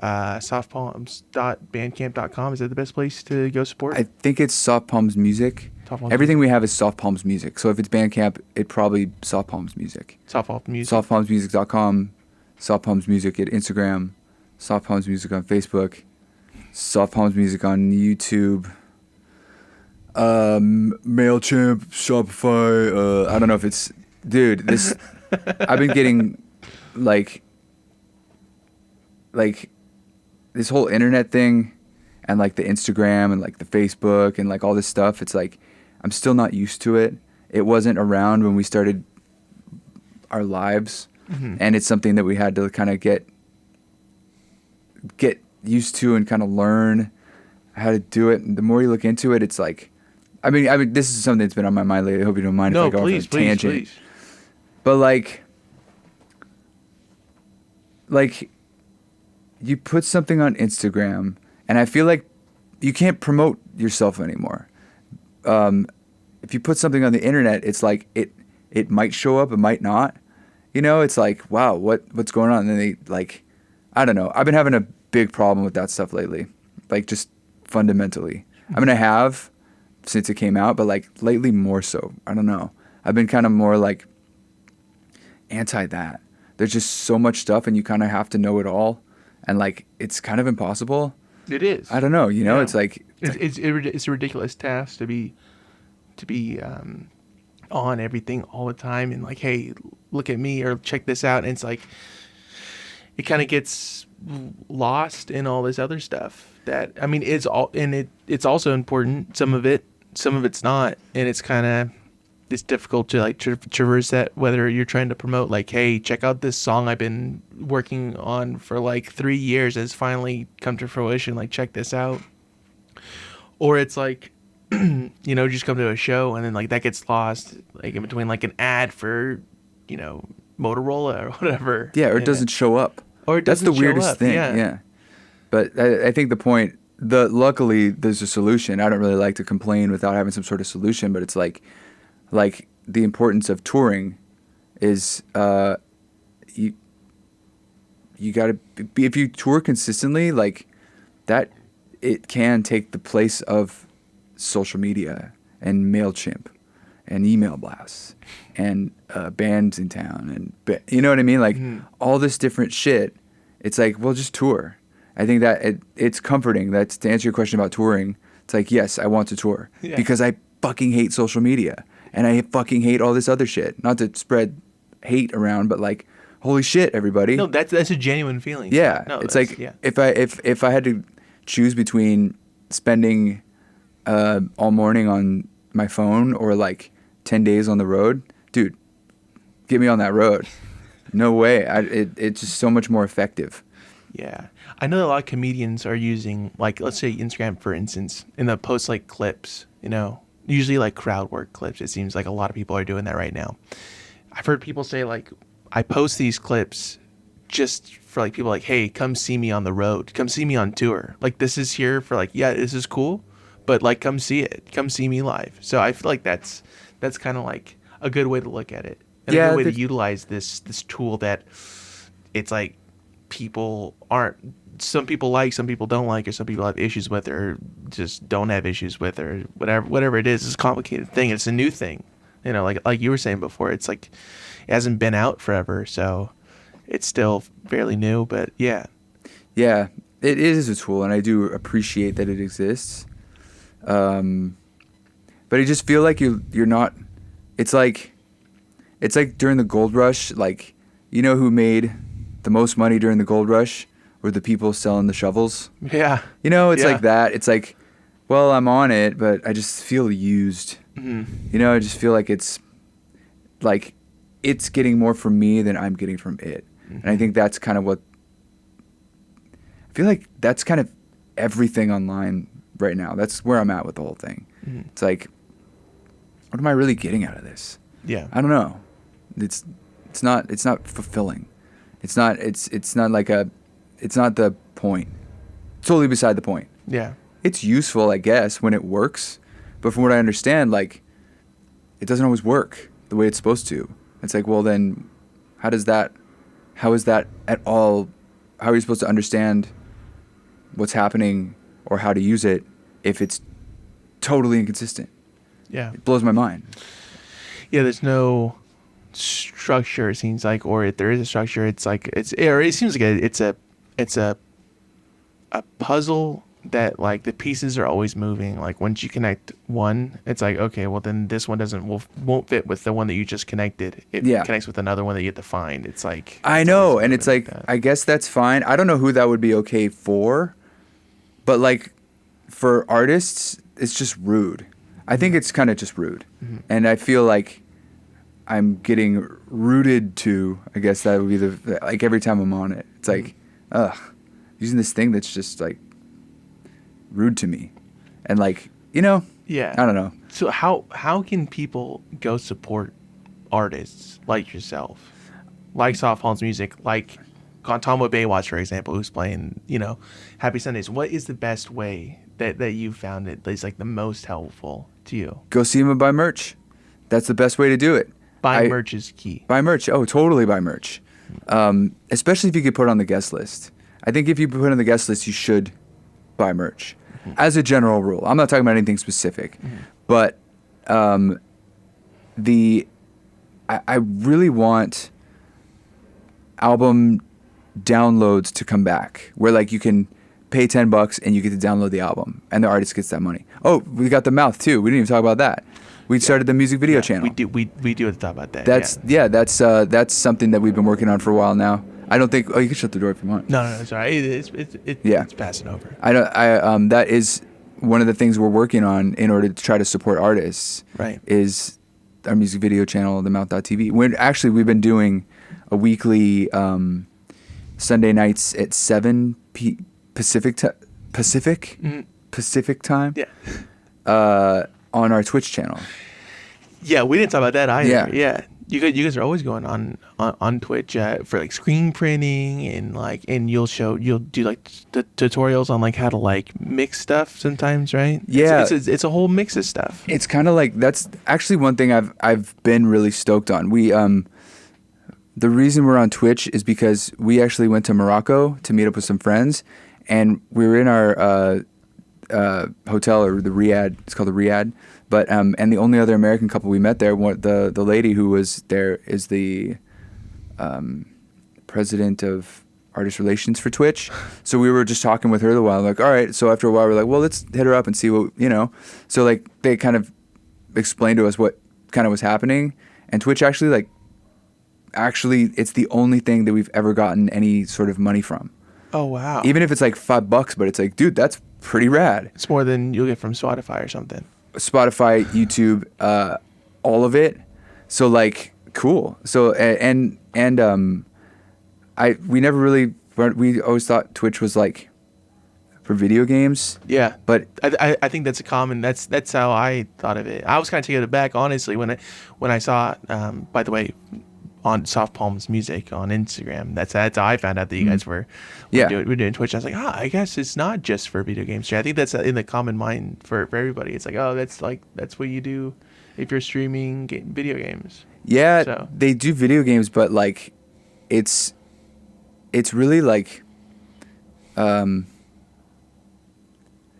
Softpalms.bandcamp.com. Is that the best place to go support? I think it's Soft Palms Music. Everything we have is Soft Palms Music. So if it's Bandcamp, it probably Soft Palms Music. Soft Palms Music. Softpalmsmusic.com. Soft Palms Music at Instagram. Soft Palms Music on Facebook. Soft Palms Music on YouTube. MailChimp, Shopify. I don't know if it's... Dude, this... I've been getting, like this whole internet thing and, like, the Instagram and, like, the Facebook and, like, all this stuff. It's, like, I'm still not used to it. It wasn't around when we started our lives. Mm-hmm. And it's something that we had to kind of get used to and kind of learn. how to do it. And the more you look into it, it's like, I mean, this is something that's been on my mind lately. I hope you don't mind if I go off on a tangent. Please. But like you put something on Instagram, and I feel like you can't promote yourself anymore. If you put something on the internet, it's like it might show up, it might not. You know, it's like, wow, what's going on? And then they like, I don't know. I've been having a big problem with that stuff lately, like just fundamentally. I mean, I have since it came out, but like lately more so. I don't know. I've been kind of more like anti that. There's just so much stuff, and you kind of have to know it all, and like it's kind of impossible. It is. I don't know. You know, Yeah. it's like It's a ridiculous task to be on everything all the time and like, hey, look at me or check this out. And it's like it kind of gets lost in all this other stuff that, I mean, it's also important. Some of it's not, and it's kind of it's difficult to like traverse that, whether you're trying to promote like, hey, check out this song I've been working on for like 3 years has finally come to fruition, like check this out. Or it's like you know, just come to a show and then like that gets lost like in between like an ad for, you know, Motorola or whatever. yeah, or it doesn't show up. Or it That's doesn't the weirdest show up. thing. Yeah. Yeah. But I think the point, luckily there's a solution. I don't really like to complain without having some sort of solution, but it's like the importance of touring is you got to be, if you tour consistently, like that, it can take the place of social media and MailChimp and email blasts and bands in town and you know what I mean, like all this different shit. It's like, well, just tour. I think that it's comforting. That's to answer your question about touring. It's like, yes, I want to tour because I fucking hate social media and I fucking hate all this other shit. Not to spread hate around, but like, holy shit, everybody. No, that's a genuine feeling. Yeah, No, it's like if I had to choose between spending all morning on my phone or like 10 days on the road, dude, get me on that road. No way. It's just so much more effective. Yeah. I know that a lot of comedians are using, like, let's say Instagram, for instance, and they'll post, like, clips, you know, usually, like, crowd work clips. It seems like a lot of people are doing that right now. I've heard people say, like, I post these clips just for, like, people like, hey, come see me on the road. Come see me on tour. Like, this is here for, like, yeah, this is cool, but, like, come see it. Come see me live. So I feel like that's kind of, like, a good way to look at it. And a good way to utilize this tool that it's, like, some people like, some people don't like, or some people have issues with, or just don't have issues with, or whatever it is. It's a complicated thing. It's a new thing, you know, like you were saying before. It's like it hasn't been out forever, so it's still fairly new. But yeah, it is a tool, and I do appreciate that it exists. But I just feel like you're not. It's like during the gold rush, like, you know who made the most money during the gold rush were the people selling the shovels. Yeah. You know, it's like that. It's like, well, I'm on it, but I just feel used. Mm-hmm. You know, I just feel like it's getting more from me than I'm getting from it. Mm-hmm. And I think that's kind of what, I feel like that's kind of everything online right now. That's where I'm at with the whole thing. Mm-hmm. It's like, what am I really getting out of this? Yeah. I don't know. It's not fulfilling. It's not the point. Totally beside the point. Yeah. It's useful, I guess, when it works. But from what I understand, like, it doesn't always work the way it's supposed to. It's like, well, then how is that at all? How are you supposed to understand what's happening or how to use it if it's totally inconsistent? Yeah. It blows my mind. Yeah, there's no structure, it seems like, or if there is a structure, it seems like it's a puzzle that, like, the pieces are always moving. Like, once you connect one, it's like, okay, well, then this one won't fit with the one that you just connected. It connects with another one that you have to find. It's like, I know, and it's like I guess that's fine. I don't know who that would be okay for, but like for artists, it's just rude. I think it's kind of just rude. Mm-hmm. And I feel like I'm getting rooted to, I guess that would be like every time I'm on it. It's like, using this thing that's just like rude to me, and like, you know, Yeah. I don't know. So how can people go support artists like yourself, like Soft Palms Music, like Guantanamo Baywatch, for example, who's playing, Happy Sundays? What is the best way that you found it is like the most helpful to you? Go see them and buy merch. That's the best way to do it. Buying merch is key. Buy merch. Oh, totally buy merch. Especially if you get put on the guest list. I think if you put on the guest list, you should buy merch. As a general rule. I'm not talking about anything specific. But I really want album downloads to come back, where like you can pay $10 and you get to download the album, and the artist gets that money. Oh, we got the mouth too. We didn't even talk about that. We started the music video channel. We do have to talk about that. That's something that we've been working on for a while now. I don't think. Oh, you can shut the door if you want. No, it's all right. It's passing over. That is one of the things we're working on in order to try to support artists. Right. Is our music video channel, themouth.tv. We've been doing a weekly Sunday nights at 7 Pacific time. Yeah. On our Twitch channel. Yeah, we didn't talk about that either. Yeah. You guys are always going on Twitch for like screen printing and you'll do like the tutorials on like how to like mix stuff sometimes, right? Yeah. It's a whole mix of stuff. It's kind of like, that's actually one thing I've been really stoked on. We the reason we're on Twitch is because we actually went to Morocco to meet up with some friends, and we were in our hotel, or the Riyadh. It's called the Riyadh. But and the only other American couple we met there, the lady who was there is the president of artist relations for Twitch. So we were just talking with her a while, like, all right. So after a while, we're like, well, let's hit her up and see what, So like they kind of explained to us what kind of was happening, and Twitch actually it's the only thing that we've ever gotten any sort of money from. Oh wow! Even if it's like $5, but it's like, dude, that's pretty rad. It's more than you'll get from Spotify or something. Spotify, YouTube, all of it. So like, cool. So we never really, we always thought Twitch was like for video games. Yeah, but I think that's that's how I thought of it. I was kind of taken aback, honestly, when I saw. By the way, on Soft Palms Music on Instagram, that's how I found out that you guys were doing Twitch. I was like, I guess it's not just for video games. I think that's in the common mind for everybody. It's like, oh, that's what you do if you're streaming video games. Yeah, so. They do video games, but like, it's really like, it's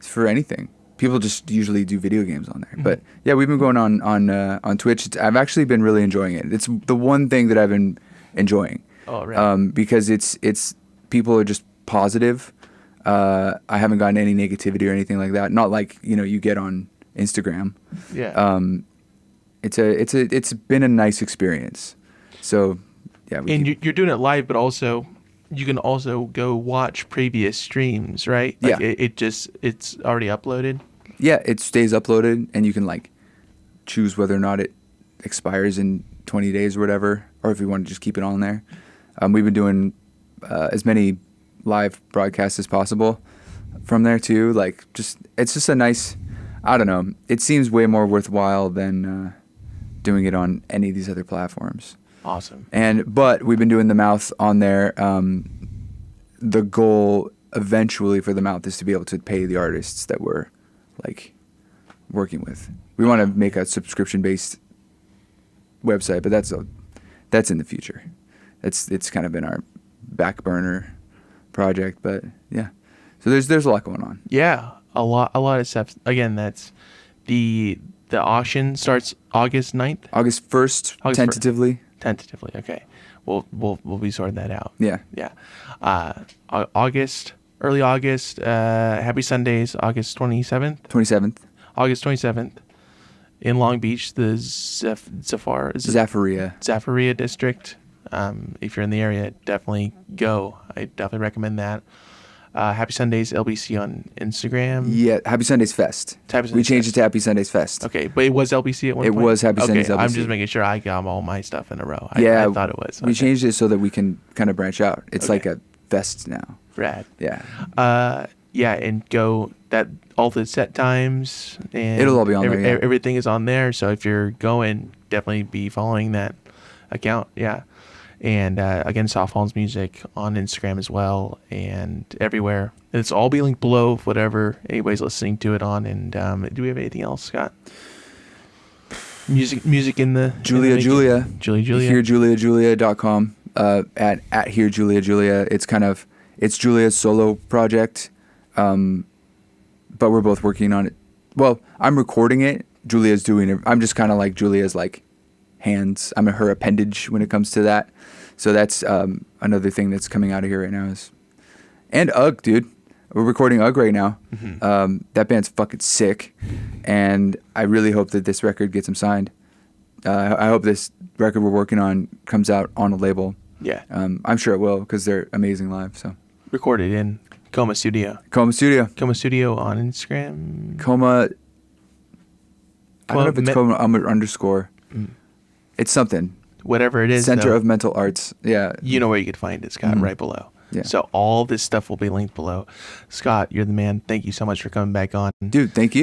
for anything. People just usually do video games on there. But yeah, we've been going on Twitch. I've actually been really enjoying it. It's the one thing that I've been enjoying. Oh, right. Because it's people are just positive. I haven't gotten any negativity or anything like that. Not like, you get on Instagram. Yeah. It's been a nice experience. So yeah. You're doing it live, but also you can also go watch previous streams, right? Like it's already uploaded. Yeah, it stays uploaded, and you can like choose whether or not it expires in 20 days or whatever, or if you want to just keep it on there. We've been doing as many live broadcasts as possible from there too. Like, it's just a nice, I don't know. It seems way more worthwhile than doing it on any of these other platforms. Awesome. But we've been doing the mouth on there. The goal eventually for the mouth is to be able to pay the artists that we're like working with. We want to make a subscription-based website, but that's in the future. It's kind of been our back burner project, but yeah. So there's a lot going on. Yeah, a lot of stuff. Again, that's the auction starts August 9th. August 1st, tentatively. Tentatively, okay. We'll be sorting that out. Yeah. Yeah. Early August, Happy Sundays, August 27th. 27th. August 27th. In Long Beach, the Zaffaria district. If you're in the area, definitely go. I definitely recommend that. Happy Sundays LBC on Instagram. Yeah, Happy Sundays Fest. We changed it to Happy Sundays Fest. Okay, but it was LBC at one point? It was Happy Sundays LBC. I'm just making sure I got all my stuff in a row. I thought it was. We changed it so that we can kind of branch out. It's like a fest now. Rad. Yeah. yeah, and go that all the set times and It'll all be on there, yeah. everything is on there. So if you're going, definitely be following that account. Yeah. And again, Soft Horns Music on Instagram as well, and everywhere. And it's all be linked below, whatever anybody's listening to it on. And do we have anything else, Scott? Music in the Julia. HearJuliaJulia.com. At HearJuliaJulia. It's Julia's solo project, but we're both working on it. Well, I'm recording it. Julia's doing it. I'm just kind of like Julia's like hands. I'm her appendage when it comes to that. So that's another thing that's coming out of here right now and UGG, dude. We're recording UGG right now. Mm-hmm. That band's fucking sick, and I really hope that this record gets them signed. I hope this record we're working on comes out on a label. Yeah. I'm sure it will because they're amazing live. So recorded in Coma Studio. Coma Studio on Instagram. Coma. I don't know if it's Coma underscore. It's something. Whatever it is. Center of Mental Arts. Yeah. You know where you can find it, Scott, right below. Yeah. So all this stuff will be linked below. Scott, you're the man. Thank you so much for coming back on. Dude, thank you.